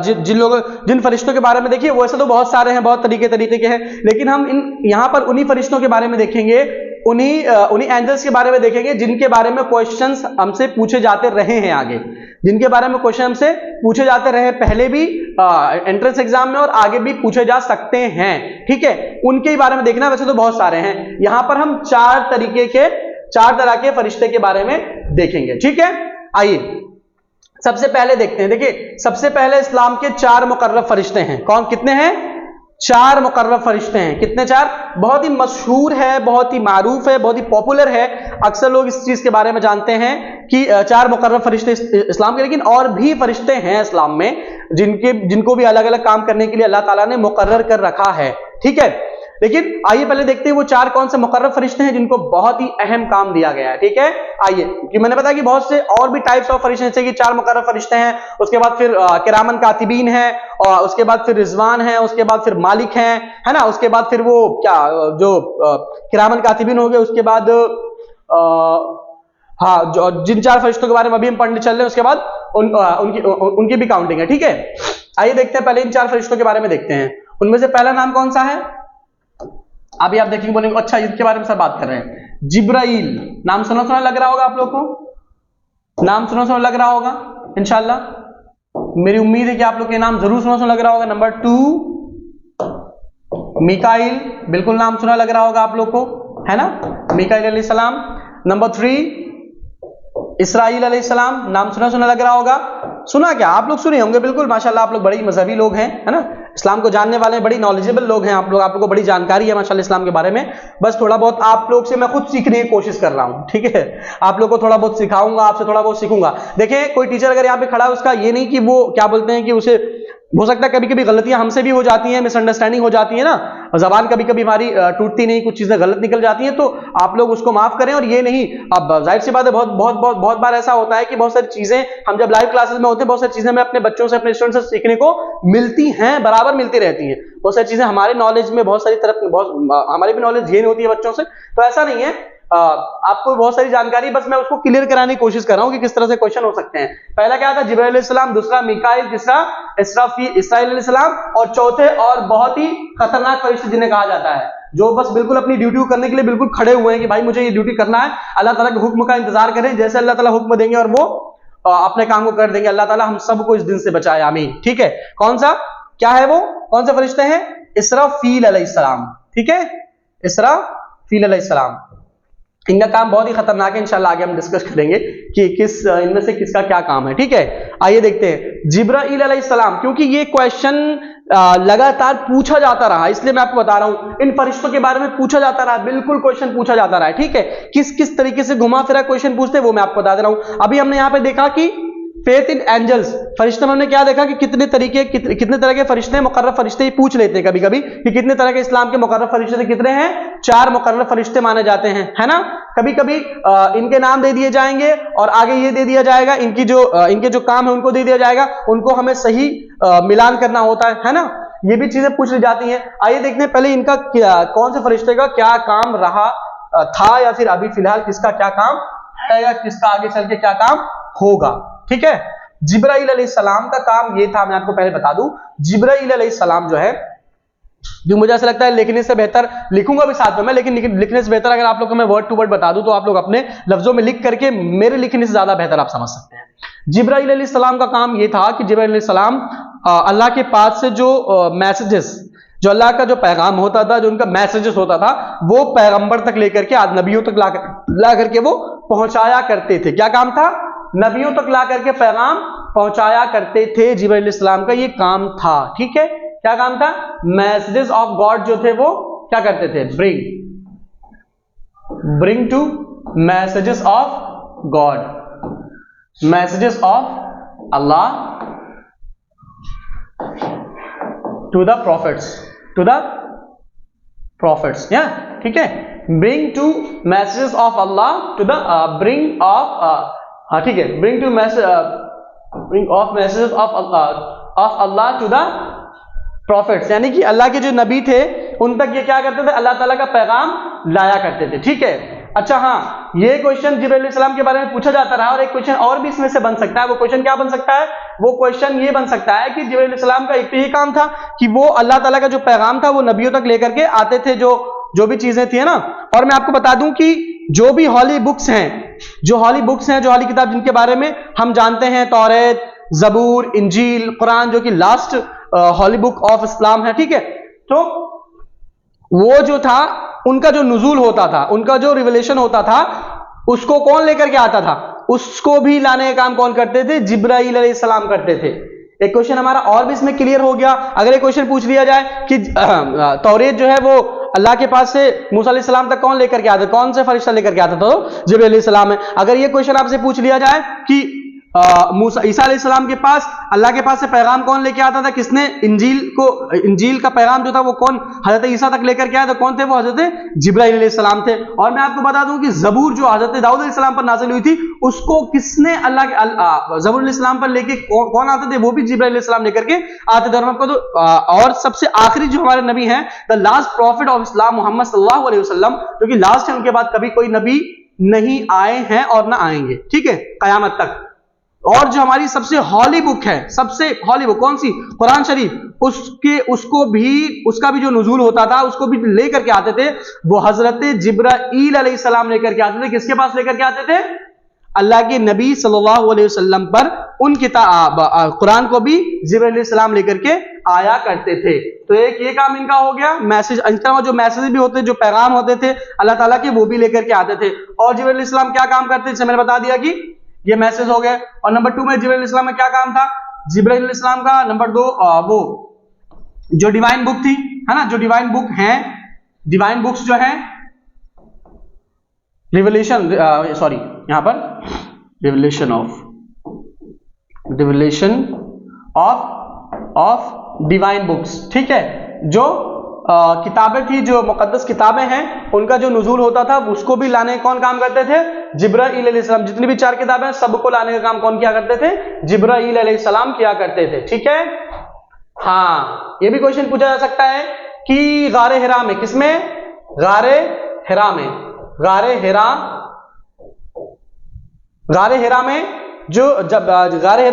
जिन फरिश्तों के बारे में देखिए, वैसे तो बहुत सारे हैं, बहुत तरीके के हैं, लेकिन हम यहां पर उन्हीं फरिश्तों के बारे में देखेंगे, उन्हीं एंजल्स के बारे में देखेंगे जिनके बारे में क्वेश्चंस हमसे पूछे जाते रहे हैं आगे, जिनके बारे में क्वेश्चन हमसे पूछे जाते रहे पहले भी एंट्रेंस एग्जाम में और आगे भी पूछे जा सकते हैं। ठीक है, उनके ही बारे में देखना। वैसे तो बहुत सारे हैं, यहां पर हम चार तरह के फरिश्ते के बारे में देखेंगे। ठीक है, आइए सबसे पहले देखते हैं। देखिए सबसे पहले इस्लाम के 4 मुकर्रब फरिश्ते हैं। कौन, कितने हैं? 4 मुकर्रब फरिश्ते हैं। कितने? 4। बहुत ही मशहूर है, बहुत ही मारूफ है, बहुत ही पॉपुलर है, अक्सर लोग इस चीज के बारे में जानते हैं कि 4 मुकर्रब फरिश्ते इस्लाम के। लेकिन और भी फरिश्ते हैं इस्लाम में जिनको भी अलग अलग काम करने के लिए अल्लाह ताला ने मुकर्रर कर रखा है। ठीक है, लेकिन आइए पहले देखते हैं वो 4 कौन से मुकर्रब फरिश्ते हैं जिनको बहुत ही अहम काम दिया गया है। ठीक है, आइए, कि मैंने बताया कि बहुत से और भी टाइप्स ऑफ फरिश्ते, जैसे कि 4 मुकर्रब फरिश्ते हैं, उसके बाद फिर किरामन कातिबीन है, और उसके बाद फिर रिजवान है, उसके बाद फिर मालिक है, है ना, उसके बाद फिर वो क्या जो किरामन कातिबीन हो गए, उसके बाद हाँ जिन 4 फरिश्तों के बारे में अभी हम पढ़ने चल रहे हैं, उसके बाद उनकी भी काउंटिंग है। ठीक है, आइए देखते हैं, पहले इन 4 फरिश्तों के बारे में देखते हैं। उनमें से पहला नाम कौन सा है? अभी आप देखेंगे, बोलेंगे अच्छा इसके बारे में सब बात कर रहे हैं। जिब्राइल, नाम सुना लग रहा होगा आप लोग को, नाम सुना लग रहा होगा इंशाल्लाह। मेरी उम्मीद है कि आप लोग के नाम जरूर सुना लग रहा होगा। नंबर 2 मीकाइल, बिल्कुल नाम सुना लग रहा होगा आप लोग को, है ना, मीकाइल अलैहिस्सलाम। नंबर 3 इसराइल अलैहिस्सलाम, नाम सुना लग रहा होगा। सुना क्या? आप लोग सुने होंगे, बिल्कुल माशाल्लाह, आप लोग बड़े मजहबी लोग हैं, है ना, इस्लाम को जानने वाले बड़ी नॉलेजेबल लोग हैं आप लोग को बड़ी जानकारी है माशाल्लाह इस्लाम के बारे में। बस थोड़ा बहुत आप लोग से मैं खुद सीखने की कोशिश कर रहा हूं। ठीक है, आप लोग को थोड़ा बहुत सिखाऊंगा, आपसे थोड़ा बहुत सीखूंगा। देखिए कोई टीचर अगर यहाँ पे खड़ा है, उसका ये नहीं कि वो क्या बोलते हैं कि उसे हो सकता है कभी कभी गलतियां हमसे भी हो जाती हैं, मिसअंडरस्टैंडिंग हो जाती है ना, जबान कभी कभी हमारी टूटती नहीं, कुछ चीजें गलत निकल जाती हैं, तो आप लोग उसको माफ करें। और ये नहीं, अब जाहिर सी बात है, बहुत बार ऐसा होता है कि बहुत सारी चीजें हम जब लाइव क्लासेस में होते हैं, बहुत सारी चीजें हमें अपने बच्चों से, अपने स्टूडेंट से सीखने को मिलती हैं, बराबर मिलती रहती हैं। बहुत सारी चीजें हमारे नॉलेज में, बहुत सारी तरफ हमारी भी नॉलेज गेन होती है बच्चों से, तो ऐसा नहीं है। आपको बहुत सारी जानकारी, बस मैं उसको क्लियर कराने की कोशिश कर रहा हूं कि किस तरह से क्वेश्चन हो सकते हैं। पहला क्या था? जिब्राइल अलैहिस्सलाम, दूसरा मीकाइल, तीसरा इसराइल अलैहिस्सलाम, और चौथे और बहुत ही खतरनाक फरिश्ते जिन्हें कहा जाता है, जो बस बिल्कुल अपनी ड्यूटी करने के लिए बिल्कुल खड़े हुए हैं कि भाई मुझे ये ड्यूटी करना है, अल्लाह ताला के हुक्म का इंतजार करें, जैसे अल्लाह ताला हुक्म देंगे और वो अपने काम को कर देंगे। अल्लाह ताला हम सबको इस दिन से बचाए, आमीन। ठीक है, कौन सा, क्या है वो, कौन से फरिश्ते हैं? इसराफील अलैहिस्सलाम। ठीक है, इसराफील अलैहिस्सलाम, इनका काम बहुत ही खतरनाक है। इंशाल्लाह आगे हम डिस्कस करेंगे कि इनमें से किसका क्या काम है। ठीक है, आइए देखते हैं जिब्राइल अलैहिस्सलाम, क्योंकि ये क्वेश्चन लगातार पूछा जाता रहा, इसलिए मैं आपको बता रहा हूं, इन फरिश्तों के बारे में पूछा जाता रहा, बिल्कुल क्वेश्चन पूछा जाता रहा है। ठीक है, किस तरीके से घुमा फिरा क्वेश्चन पूछते वो मैं आपको बता दे रहा हूं। अभी हमने यहां पे देखा कि फेथ इन एंजल्स, फरिश्ते में हमने क्या देखा कि कितने तरह के फरिश्ते, मुकर्रब फरिश्ते ही पूछ लेते हैं कभी कभी कि कितने तरह के इस्लाम के मुकर्रब फरिश्ते कितने हैं? 4 मुकर्रब फरिश्ते माने जाते हैं, है ना। कभी कभी इनके नाम दे दिए जाएंगे और आगे ये दे दिया जाएगा, इनके जो काम है उनको दे दिया जाएगा, उनको हमें सही मिलान करना होता है ना, ये भी चीजें पूछ ली जाती हैं। आइए देखते हैं पहले इनका कौन से फरिश्ते का क्या काम रहा था, या फिर अभी फिलहाल किसका क्या काम है, या किसका आगे चल के क्या काम होगा। ठीक है, जिब्राइल अलैहिस्सलाम का काम ये था, मैं आपको पहले बता दूं, जिब्राइल अलैहिस्सलाम जो है, जो मुझे ऐसा लगता है लिखने से बेहतर, लिखूंगा भी साथ में मैं, लेकिन लिखने से बेहतर अगर आप लोग को मैं वर्ड टू वर्ड बता दूं तो आप लोग अपने लफ्जों में लिख करके मेरे लिखने से ज्यादा बेहतर आप समझ सकते हैं। जिब्राइल अलैहिस्सलाम का काम ये था कि जिब्राइल अलैहिस्सलाम अल्लाह के पास से जो मैसेजेस, जो अल्लाह का जो पैगाम होता था, जो उनका मैसेजेस होता था, वो पैगंबर तक लेकर के, आज नबियों तक ला करके वो पहुंचाया करते थे। क्या काम था? नबियों तक ला करके पैगाम पहुंचाया करते थे। जिब्राइल अलैहिस्सलाम का ये काम था। ठीक है, क्या काम था? मैसेजेस ऑफ गॉड जो थे वो क्या करते थे? Bring to messages of God, messages of Allah to the prophets, to the prophets, या ठीक है, bring to messages of Allah to the bring of, ठीक है, bring to message, bring of messages of Allah to the prophets, यानी कि अल्लाह के जो नबी थे उन तक ये क्या करते थे, अल्लाह ताला का पैगाम लाया करते थे, ठीक है। अच्छा हाँ, ये क्वेश्चन जिब्राइल अलैहिस्सलाम के बारे में पूछा जाता रहा, और एक क्वेश्चन और भी इसमें से बन सकता है। वो क्वेश्चन क्या बन सकता है? वो क्वेश्चन ये बन सकता है कि जिब्राइल अलैहिस्सलाम का एक तो ये काम था कि वो अल्लाह ताला का जो पैगाम था वो नबियों तक लेकर के आते थे, जो भी चीजें थी, है ना। और मैं आपको बता दूं कि जो भी हॉली बुक्स हैं, जो हॉली किताब जिनके बारे में हम जानते हैं, तौरात, ज़बूर, इंजील, कुरान, जो कि last holy book of Islam है, ठीक है। तो वो जो था, उनका जो नुज़ूल होता था, उनका जो रिवलेशन होता था, उसको कौन लेकर के आता था? उसको भी लाने का काम कौन करते थे? जिब्राइल अलैहिस्सलाम करते थे। एक क्वेश्चन हमारा और भी इसमें क्लियर हो गया। अगर एक क्वेश्चन पूछ लिया जाए कि तौरेत जो है वो अल्लाह के पास से मूसा अलैहिस्सलाम तक कौन लेकर के आता, कौन से फरिश्ता लेकर के आता था? तो जिब्राइल अलैहिस्सलाम है। अगर ये क्वेश्चन आपसे पूछ लिया जाए कि मूसा ईसा अलैहिस्सलाम के पास अल्लाह के पास से पैगाम कौन लेके आता था, किसने इंजील का पैगाम जो था वो कौन हजरत ईसा तक लेकर के आया, तो कौन थे? वो हजरत जिब्राइल अलैहिस्सलाम थे। और मैं आपको बता दूं कि ज़बूर जो हजरत दाऊद अलैहिस्सलाम पर नाज़िल हुई थी, उसको किसने अल्लाह के ज़बूर अलैहिस्सलाम पर लेके कौन आते थे? वो भी जिब्राइल अलैहिस्सलाम लेकर के आते थे। और आपको और सबसे आखिरी जो हमारे नबी हैं, the last prophet of Islam, Muhammad सल्लल्लाहु अलैहि वसल्लम, जो कि लास्ट है, उनके बाद कभी कोई नबी नहीं आए हैं और ना आएंगे, ठीक है, कयामत तक। और जो हमारी सबसे हॉली बुक है, सबसे हॉली बुक कौन सी? कुरान शरीफ, उसका भी जो नुज़ूल होता था, उसको भी लेकर के आते थे वो हजरत जिब्राइल अलैहिस्सलाम लेकर के आते थे। किसके पास लेकर के आते थे? अल्लाह के नबी सल्लल्लाहु अलैहि वसल्लम पर उन किताब कुरान को भी जिब्राइल अलैहिस्सलाम लेकर के आया करते थे। तो एक ये काम इनका हो गया, मैसेज, जो मैसेज भी होते, जो पैगाम होते थे अल्लाह ताला के, वो भी लेकर के आते थे। और जिब्राइल अलैहिस्सलाम क्या काम करते थे, जैसे मैंने बता दिया कि ये मैसेज हो गए। और नंबर 2 में जिब्राइल अलैहिस्सलाम में क्या काम था? जिब्राइल अलैहिस्सलाम का नंबर 2 वो जो डिवाइन बुक थी, है ना, जो डिवाइन बुक है, डिवाइन बुक्स जो है, रिवलेशन, सॉरी यहां पर रिवलेशन ऑफ डिवाइन बुक्स, ठीक है, जो किताबें थी, जो मुकद्दस किताबें हैं, उनका जो नुज़ूल होता था उसको भी लाने कौन काम करते थे? जिब्राइल अलैहिस्सलाम। जितनी भी 4 किताबें, सबको लाने का काम कौन किया करते थे? जिब्राइल अलैहिस्सलाम किया करते थे, ठीक है। हाँ, ये भी क्वेश्चन पूछा जा सकता है कि गारे हिरा में, किसमें? गारे हिरा में, गारे हिरा में गारे हिरा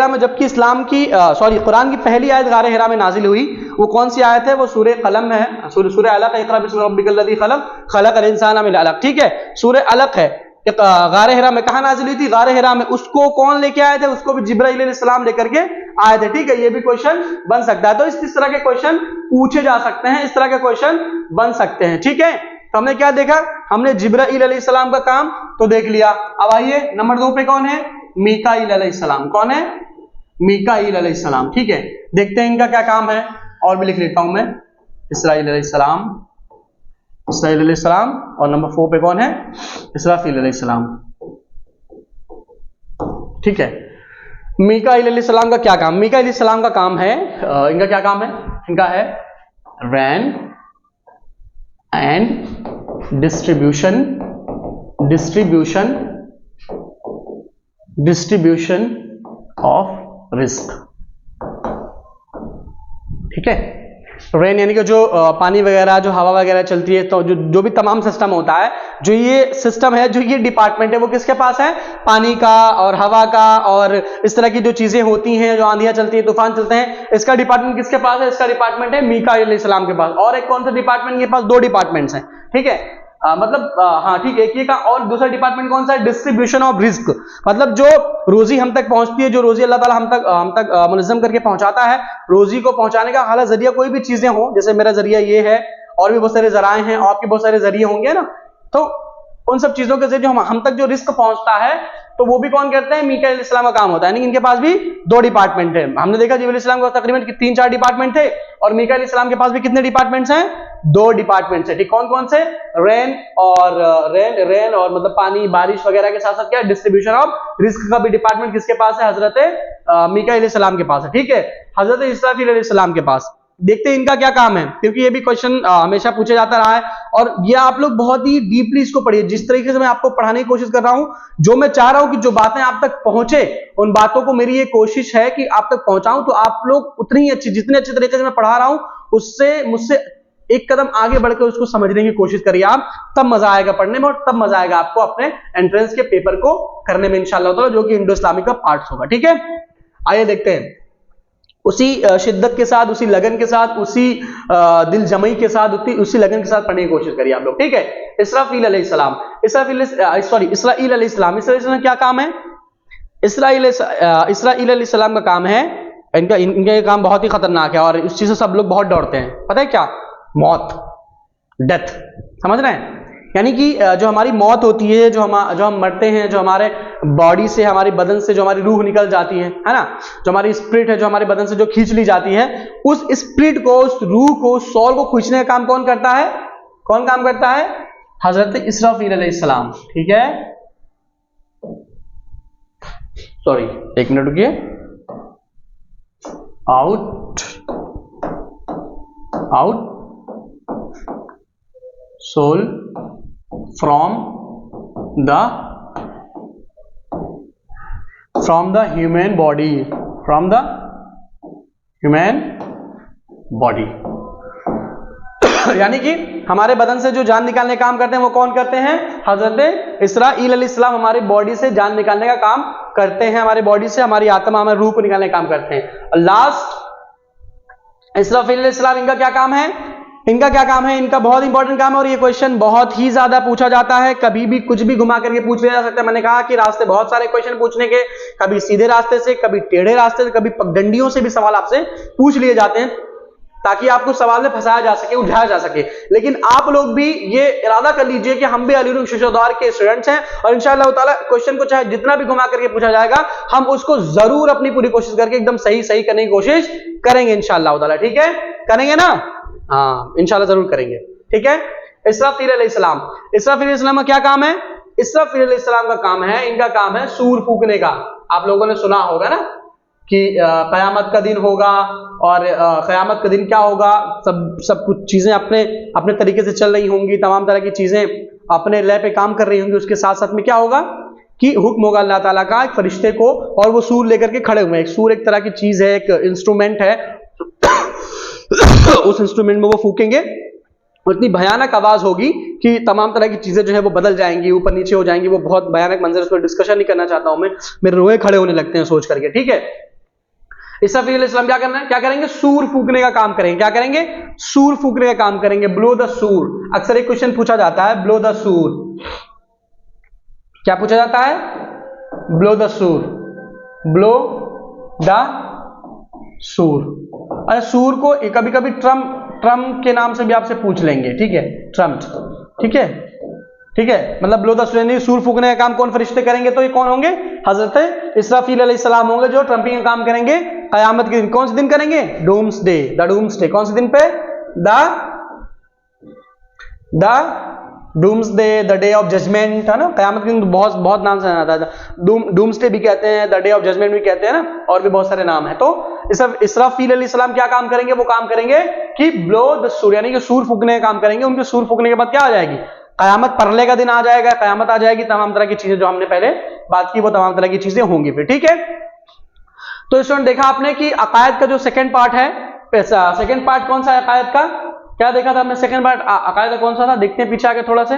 में जबकि इस्लाम की कुरान की पहली आयत गारे हिरा में नाजिल हुई, वो कौन सी आयत है? वो सूरह कलम में है, सूरह अलक, इक़रा बिस्मि रब्बिकल लज़ी खलक़, खलक़ल इंसाना मिन अलक़, ठीक है, सूरह अलक है। गारे हिरा में कहां नाजिल हुई थी? गारे हिरा में। उसको कौन लेके आए थे? उसको भी जिब्राइल अलैहिस्सलाम लेकर के आए थे, ठीक है। ये भी क्वेश्चन बन सकता है। तो इस तरह के क्वेश्चन पूछे जा सकते हैं, इस तरह के क्वेश्चन बन सकते हैं, ठीक है। तो हमने क्या देखा? हमने जिब्राइल अलैहिस्सलाम का काम तो देख लिया। अब आइए नंबर 2 पे कौन है? मीकाईल अलैहिस्सलाम। कौन है? मीकाईल अलैहिस्सलाम, ठीक है। देखते हैं इनका क्या काम है, और भी लिख लेता हूं मैं। इसराइल अलैहिस्सलाम, और नंबर 4 पे कौन है? इसराफील अलैहिस्सलाम, ठीक है। मीकाईल अलैहिस्सलाम का क्या काम? मीकाईल अलैहिस्सलाम का काम है, इनका क्या काम है? इनका है रैन एंड डिस्ट्रीब्यूशन ऑफ रिस्क, ठीक है। रेन यानी कि जो पानी वगैरह, जो हवा वगैरह चलती है, तो जो भी तमाम सिस्टम होता है, जो ये सिस्टम है, जो ये डिपार्टमेंट है, वो किसके पास है? पानी का और हवा का, और इस तरह की जो चीजें होती हैं, जो आंधियां चलती है, तूफान चलते हैं, इसका डिपार्टमेंट किसके पास है? इसका डिपार्टमेंट है मीकाईल अलैहिस्सलाम के पास। और एक कौन सा डिपार्टमेंट के पास? 2 डिपार्टमेंट्स हैं, ठीक है। हाँ ठीक है, एक ये का, और दूसरा डिपार्टमेंट कौन सा है? डिस्ट्रीब्यूशन ऑफ रिस्क, मतलब जो रोजी हम तक पहुंचती है, जो रोजी अल्लाह ताला हम तक मुनज़्ज़म करके पहुंचाता है, रोजी को पहुंचाने का हालात जरिया कोई भी चीजें हो, जैसे मेरा जरिया ये है, और भी बहुत सारे जराए हैं, और आपके बहुत सारे जरिए होंगे ना, तो उन सब चीजों के जरिए हम तक जो रिस्क पहुंचता है, तो वो भी कौन करते हैं? मीकाईल अलैहिस्सलाम का काम होता है। यानी इनके पास भी 2 डिपार्टमेंट है। हमने देखा जिब्राइल अलैहिस्सलाम के तकरीबन 3-4 डिपार्टमेंट थे, और मीकाईल अलैहिस्सलाम के पास भी कितने डिपार्टमेंट्स हैं? 2 डिपार्टमेंट्स है, ठीक। कौन कौन से? रेन और मतलब पानी, बारिश वगैरह के साथ साथ क्या? डिस्ट्रीब्यूशन ऑफ रिस्क का भी डिपार्टमेंट किसके पास है? हजरत मीकाईल अलैहिस्सलाम के पास है, ठीक है, हजरत इसराफील अलैहिस्सलाम के पास। देखते हैं इनका क्या काम है, क्योंकि ये भी क्वेश्चन हमेशा पूछा जाता रहा है और ये आप लोग बहुत ही डीपली इसको पढ़िए। जिस तरीके से मैं आपको पढ़ाने की कोशिश कर रहा हूं, जो मैं चाह रहा हूं कि जो बातें आप तक पहुंचे, उन बातों को मेरी ये कोशिश है कि आप तक पहुंचाऊं, तो आप लोग उतनी ही अच्छी, जितने अच्छे तरीके से मैं पढ़ा रहा हूं उससे मुझसे एक कदम आगे बढ़कर उसको समझने की कोशिश करिए आप, तब मजा आएगा पढ़ने में और तब मजा आएगा आपको अपने एंट्रेंस के पेपर को करने में इंशाअल्लाह ताला, जो कि इंडो इस्लामिक का पार्ट होगा। ठीक है, आइए देखते हैं। उसी शिद्दत के साथ, उसी लगन के साथ, उसी दिल जमई के साथ, उसी लगन के साथ पढ़ने की कोशिश करिए आप लोग। ठीक है, इसराफील अलैहिस्सलाम, इसराइल अलैहिस्सलाम क्या काम है? इसराइल अलैहिस्सलाम का काम है, इनका काम बहुत ही खतरनाक है और इस चीज से सब लोग बहुत डरते हैं। पता है क्या? मौत, डेथ, समझ रहे हैं? यानी कि जो हमारी मौत होती है, जो हम मरते हैं, जो हमारे बॉडी से, हमारी बदन से जो हमारी रूह निकल जाती है ना, जो हमारी स्पिरिट है, जो हमारे बदन से जो खींच ली जाती है, उस स्पिरिट को, उस रूह को, सोल को खींचने का काम कौन करता है? कौन काम करता है? हजरत इसराफील अलैहिस्सलाम। ठीक है, सॉरी एक मिनट रुकिए। Out soul from the human body, from the human body यानी कि हमारे बदन से जो जान निकालने का काम करते हैं वो कौन करते हैं? हजरत इसराइल अलैहिस्सलाम हमारी बॉडी से जान निकालने का काम करते हैं, हमारी बॉडी से हमारी आत्मा, हमारे रूह को निकालने का काम करते हैं। लास्ट इसराफील अलैहिस्सलाम, इनका क्या काम है? इनका क्या काम है? इनका बहुत इंपॉर्टेंट काम है और ये क्वेश्चन बहुत ही ज्यादा पूछा जाता है, कभी भी कुछ भी घुमा करके पूछ लिया जा सकता है। मैंने कहा कि रास्ते बहुत सारे क्वेश्चन पूछने के, कभी सीधे रास्ते से, कभी टेढ़े रास्ते से, कभी पगडंडियों से भी सवाल आपसे पूछ लिए जाते हैं, ताकि आपको सवाल में फंसाया जा सके, उलझाया जा सके। लेकिन आप लोग भी ये इरादा कर लीजिए कि हम भी अली शिक्षा द्वार के स्टूडेंट्स हैं और इंशाअल्लाह ताला क्वेश्चन को चाहे जितना भी घुमा करके पूछा जाएगा, हम उसको जरूर अपनी पूरी कोशिश करके एकदम सही करने की कोशिश करेंगे इंशाअल्लाह ताला। ठीक है, करेंगे ना? हाँ, इंशाल्लाह जरूर करेंगे। ठीक है, इसराफील अलैहिस्सलाम, इसराफील अलैहिस्सलाम का क्या काम है? इसराफील अलैहिस्सलाम का काम है, इनका काम है सूर फूकने का। आप लोगों ने सुना होगा ना कि कयामत का दिन होगा और कयामत का दिन क्या होगा, सब कुछ चीजें अपने तरीके से चल रही होंगी, तमाम तरह की चीजें अपने लय पे काम कर रही होंगी। उसके साथ साथ में क्या होगा कि हुक्म होगा अल्लाह ताला का एक फरिश्ते को, और वो सूर लेकर के खड़े हुए हैं। सूर एक तरह की चीज है, एक इंस्ट्रूमेंट है उस इंस्ट्रूमेंट में वो फूकेंगे, इतनी भयानक आवाज होगी कि तमाम तरह की चीजें जो है वो बदल जाएंगी, ऊपर नीचे हो जाएंगी। वो बहुत भयानक मंजर, उस पर डिस्कशन नहीं करना चाहता हूं मैं, मेरे रोए खड़े होने लगते हैं सोच करके। ठीक है, इसराफील अलैहिस्सलाम क्या करना है? क्या करेंगे? सूर फूकने का काम करेंगे। क्या करेंगे? सूर फूकने का काम करेंगे। ब्लो द सूर, अक्सर एक क्वेश्चन पूछा जाता है, ब्लो द सूर। क्या पूछा जाता है? ब्लो द सूर, ब्लो द सूर। अरे सूर को कभी कभी ट्रम के नाम से भी आपसे पूछ लेंगे। ठीक है, ट्रम्प। ठीक है, ठीक है, मतलब ब्लो द सूर, सूर फूकने का काम कौन फरिश्ते करेंगे? तो ये कौन होंगे? हजरत इसराफील अलैहिस्सलाम होंगे, जो ट्रम्पिंग का काम करेंगे कयामत के दिन। कौन से दिन करेंगे? Doomsday, the doomsday. कौन से दिन पे? The doomsday, the day of judgement, है ना। कयामत के दिन बहुत नाम से जाना था, डूम्सडे भी कहते हैं, द डे ऑफ जजमेंट भी कहते हैं ना, और भी बहुत सारे नाम है। तो इसराफील अलैहिस्सलाम क्या काम करेंगे? वो काम करेंगे कि ब्लो द सूर, यानी कि सूर फूकने का काम करेंगे। उनके सूर फूकने के बाद क्या आ जाएगी? कयामत, परले का दिन आ जाएगा, कयामत आ जाएगी, तमाम तरह की चीजें जो हमने पहले बात की वो तमाम तरह की चीजें होंगी फिर। ठीक है, तो स्टूडेंट देखा आपने कि अकायद का जो सेकंड पार्ट है, सेकंड पार्ट कौन सा है अकायद का? क्या देखा था हमने? सेकंड पार्ट अकायद का कौन सा था? देखते हैं पीछे आके थोड़ा से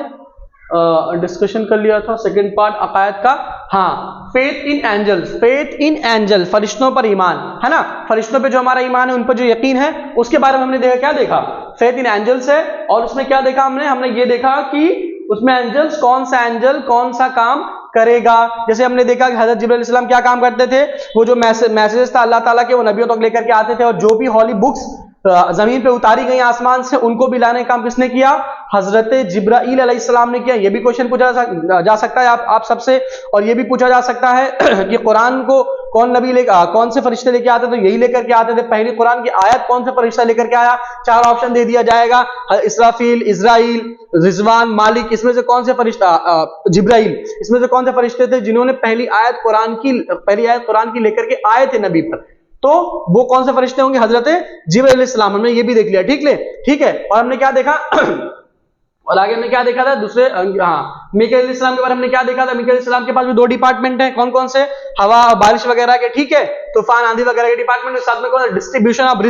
डिस्कशन कर लिया था सेकंड पार्ट अकायद का। हाँ, faith in angels, faith in angel, फरिश्तों पर ईमान, है ना। फरिश्तों पे जो हमारा ईमान है, उन पर जो यकीन है, उसके बारे में हमने देखा। क्या देखा? फेथ इन एंजल्स है, और उसमें क्या देखा हमने ये देखा कि उसमें एंजल्स, कौन सा एंजल कौन सा काम करेगा। जैसे हमने देखा कि हजरत जिब्रील अलैहिस्सलाम क्या काम करते थे, वो जो मैसेजेस था अल्लाह ताला के, वो नबियों तक लेकर के आते थे, और जो भी हॉली बुक्स जमीन पे उतारी गई आसमान से, उनको भी लाने का काम किसने किया? हजरत जिब्राईल अलैहिस्सलाम ने किया। ये भी क्वेश्चन पूछा जा सकता है आप सबसे, और ये भी पूछा जा सकता है कि कुरान को कौन नबी कौन से फरिश्ते लेके आते? तो यही लेकर के आते थे। पहली कुरान की आयत कौन सा फरिश्ता लेकर के आया? 4 ऑप्शन दे दिया जाएगा, इसराफील, इजराइल, रिजवान, मालिक। इसमें से कौन से फरिश्ता? जिब्राईल। इसमें से कौन से फरिश्ते थे जिन्होंने पहली आयत कुरान की लेकर के आए थे नबी पर? तो वो कौन से फरिश्ते होंगे? हजरत जिब्रील अलैहिस्सलाम। हमने ये भी देख लिया, ठीक है। और हमने क्या देखा और आगे हमने क्या देखा था दूसरे, मीकाईल अलैहिस्सलाम के बारे में हमने क्या देखा था? मीकाईल अलैहिस्सलाम के पास भी 2 डिपार्टमेंट हैं, कौन कौन से? हवा और बारिश वगैरह के, ठीक है, तूफान आंधी वगैरह के डिपार्टमेंट, साथ में कौन? डिस्ट्रीब्यूशन ऑफ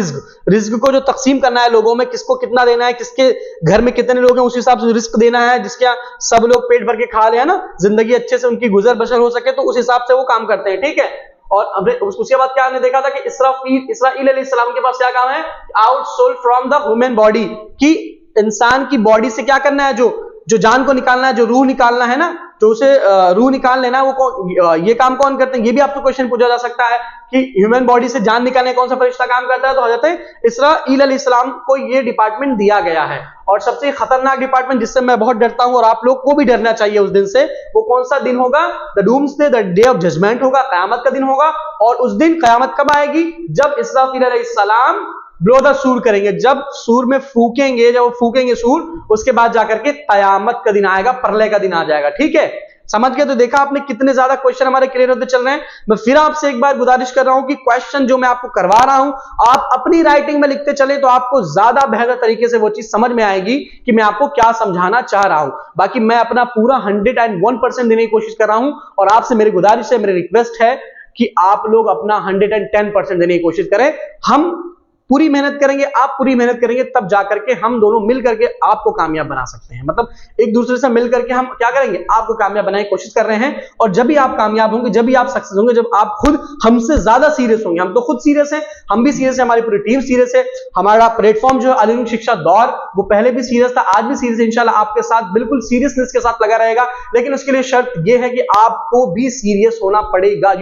रिस्क को जो तकसीम करना है लोगों में, किसको कितना देना है, किसके घर में कितने लोग हैं उस हिसाब से रिस्क देना है, जिसके सब लोग पेट भर के खा ले, है ना, जिंदगी अच्छे से उनकी गुजर बसर हो सके, तो उस हिसाब से वो काम करते हैं, ठीक है। और उसके बाद क्या हमने देखा था कि इसराइल अलैहिस्सलाम के पास क्या काम है? Out soul from the human body, कि इंसान की बॉडी से क्या करना है? जो जान को निकालना है, जो रूह निकालना है ना, तो उसे रूह निकाल लेना, वो ये काम कौन करते हैं? ये भी आपको क्वेश्चन पूछा जा सकता है कि ह्यूमन बॉडी से जान निकालने कौन सा फरिश्ता काम करता है? तो हजरत इसराइल अलैहिस्सलाम को ये डिपार्टमेंट दिया गया है। और सबसे खतरनाक डिपार्टमेंट जिससे मैं बहुत डरता हूं और आप लोग को भी डरना चाहिए उस दिन से, वो कौन सा दिन होगा? The doomsday, the day of judgement होगा, कयामत का दिन होगा। और उस दिन कयामत कब आएगी? जब इसराफील अलैहिस्सलाम ब्लो द सूर करेंगे, जब सूर में फूकेंगे, जब वो फूकेंगे सूर, उसके बाद जाकर के कयामत का दिन आएगा, प्रलय का दिन आ जाएगा, ठीक है। समझ गए? तो देखा आपने कितने ज्यादा क्वेश्चन हमारे क्लियर होते चल रहे हैं। मैं फिर आपसे एक बार गुजारिश कर रहा हूं कि क्वेश्चन जो मैं आपको करवा रहा हूं, आप अपनी राइटिंग में लिखते चले तो आपको ज्यादा बेहतर तरीके से वो चीज समझ में आएगी कि मैं आपको क्या समझाना चाह रहा हूं। बाकी मैं अपना पूरा 101% देने की कोशिश कर रहा हूं, और आपसे मेरी गुजारिश है, मेरी रिक्वेस्ट है कि आप लोग अपना 110% देने की कोशिश करें। हम पूरी मेहनत करेंगे, आप पूरी मेहनत करेंगे, तब जाकर के हम दोनों मिल करके आपको कामयाब बना सकते हैं। मतलब एक दूसरे से मिल करके हम क्या करेंगे? आपको कामयाब बनाने की कोशिश कर रहे हैं। और जब भी आप कामयाब होंगे, जब भी आप सक्सेस होंगे, जब आप खुद हमसे ज्यादा सीरियस होंगे, हम तो खुद सीरियस हैं, हम भी सीरियस है, हमारी पूरी टीम सीरियस है, हमारा प्लेटफॉर्म जो है अली शिक्षा दौर, वो पहले भी सीरियस था, आज भी सीरियस है, इंशाल्लाह आपके साथ बिल्कुल सीरियसनेस के साथ लगा रहेगा। लेकिन उसके लिए शर्त यह है कि आपको भी सीरियस होना पड़ेगा।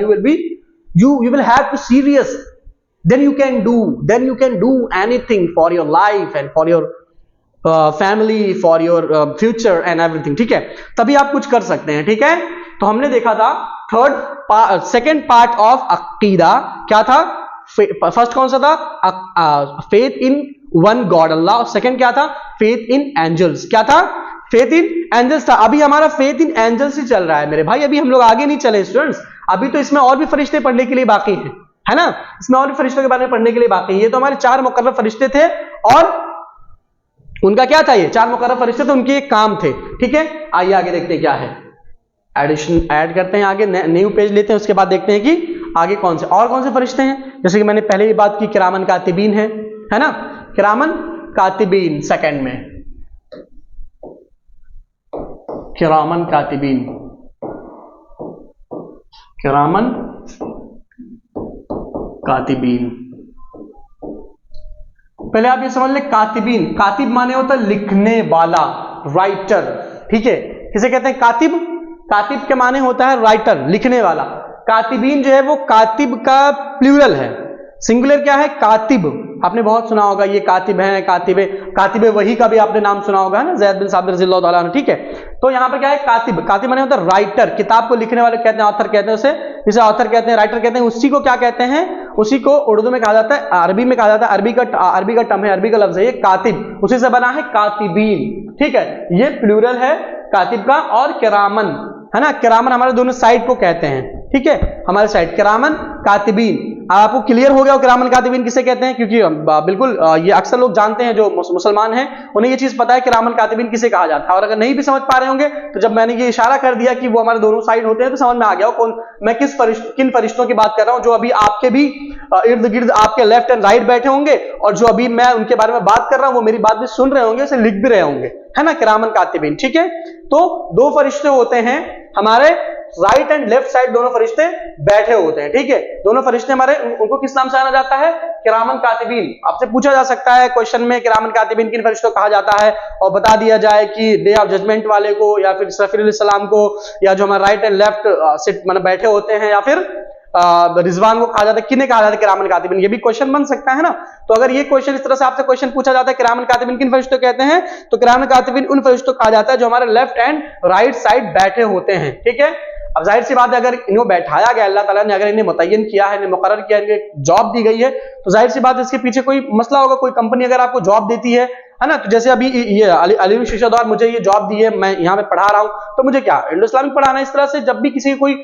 you will have to serious, then you can do anything for your life and for your family, for your future and everything, ठीक है। तभी आप कुछ कर सकते हैं, ठीक है। तो हमने देखा था सेकंड पार्ट ऑफ अकीदा क्या था? फर्स्ट कौन सा था? Faith in one God Allah. Second क्या था? Faith in angels. क्या था? फेथ इन एंजल्स था। अभी हमारा फेथ इन एंजल्स ही चल रहा है मेरे भाई, अभी हम लोग आगे नहीं चले स्टूडेंट्स। अभी तो इसमें और भी फरिश्ते पढ़ने के लिए बाकी हैं, है ना, इसमें और भी फरिश्तों के बारे में पढ़ने के लिए बाकी है। ये तो हमारे 4 मुकर्रर फरिश्ते थे, और उनका क्या था? ये 4 मुकर्रर फरिश्ते थे, उनके एक काम थे, ठीक है। आइए आगे देखते हैं क्या है। एडिशन ऐड करते हैं, आगे न्यू पेज लेते हैं, उसके बाद देखते हैं कि आगे कौन से फरिश्ते हैं। जैसे कि मैंने पहले ही बात की, किरामन कातिबीन है ना, किरामन कातिबीन। सेकंड में किरामन कातिबीन, किरामन कातिबीन। पहले आप ये समझ ले, कातिबीन, कातिब माने होता है लिखने वाला, राइटर, ठीक है। किसे कहते हैं? कातिब। कातिब के माने होता है राइटर, लिखने वाला। कातिबीन जो है वो कातिब का प्लूरल है, सिंगुलर क्या है? कातिब। आपने बहुत सुना होगा ये कातिब है, कातिब वही का भी आपने नाम सुना होगा, है ना, ज़ैद बिन साबित रज़ियल्लाहु ताला अन्हु, ठीक है। तो यहां पर क्या है? कातिब। कातिब माने होता है राइटर, किताब को लिखने वाले कहते हैं, ऑथर कहते हैं उसे, जिसे ऑथर कहते हैं, राइटर कहते हैं। उसी को क्या कहते हैं? उसी को उर्दू में कहा जाता है, अरबी में कहा जाता है, अरबी का टर्म है, अरबी का लफ्ज है ये कातिब, उसी से बना है कातिबीन, ठीक है। ये प्लूरल है कातिब का। और किरामन, है ना, किरामन हमारे दोनों साइड को कहते हैं, ठीक है, हमारे साइड किरामन कातिबीन। आपको क्लियर हो गया किरामन कातिबीन किसे कहते हैं? क्योंकि बिल्कुल ये अक्सर लोग जानते हैं, जो मुसलमान हैं उन्हें ये चीज पता है किरामन कातिबीन किसे कहा जाता है। और अगर नहीं भी समझ पा रहे होंगे, तो जब मैंने ये इशारा कर दिया कि वो हमारे दोनों साइड होते हैं, तो समझ में आ गया कौन मैं किन फरिश्तों की बात कर रहा हूं, जो अभी आपके भी इर्द गिर्द आपके लेफ्ट एंड राइट बैठे होंगे, और जो अभी मैं उनके बारे में बात कर रहा हूं वो मेरी बात भी सुन रहे होंगे, उसे लिख भी रहे होंगे, है ना, किरामन कातिबीन, ठीक है। तो 2 फरिश्ते होते हैं हमारे, राइट एंड लेफ्ट साइड दोनों फरिश्ते बैठे होते हैं, ठीक है। दोनों फरिश्ते हमारे, उनको किस नाम से जाना जाता है? किरामन कातिबीन। आपसे पूछा जा सकता है क्वेश्चन में, किरामन कातिबीन किन फरिश्तों को कहा जाता है, और बता दिया जाए कि डे ऑफ जजमेंट वाले को, या फिर इसराफील अलैहिस्सलाम को, या जो हमारे राइट एंड लेफ्ट सिट मतलब बैठे होते हैं, या फिर रिजवान को कहा जाता है, किन्हें कहा जाता है किरामन कातिबीन? ये भी क्वेश्चन बन सकता है ना। तो अगर ये क्वेश्चन इस तरह से आपसे क्वेश्चन पूछा जाता है किरामन कातिबीन किन फरिश्तों कहते हैं, तो किरामन कातिबीन उन फरिश्तों कहा जाता है जो हमारे लेफ्ट एंड राइट साइड बैठे होते हैं, ठीक है। अब जाहिर सी बात है, अगर इन्हें बैठाया गया, अल्लाह ताला ने अगर इन्हें मुतय्यन किया है, इन्हें मुकर्रर किया, इन्हें जॉब दी गई है, तो जाहिर सी बात है इसके पीछे कोई मसला होगा। कोई कंपनी अगर आपको जॉब देती है है ना। तो जैसे अभी ये अली शिक्षा द्वारा मुझे ये जॉब दी है, मैं यहाँ पे पढ़ा रहा हूँ, तो मुझे क्या इंडो इस्लामिक पढ़ाना है। इस तरह से जब भी किसी कोई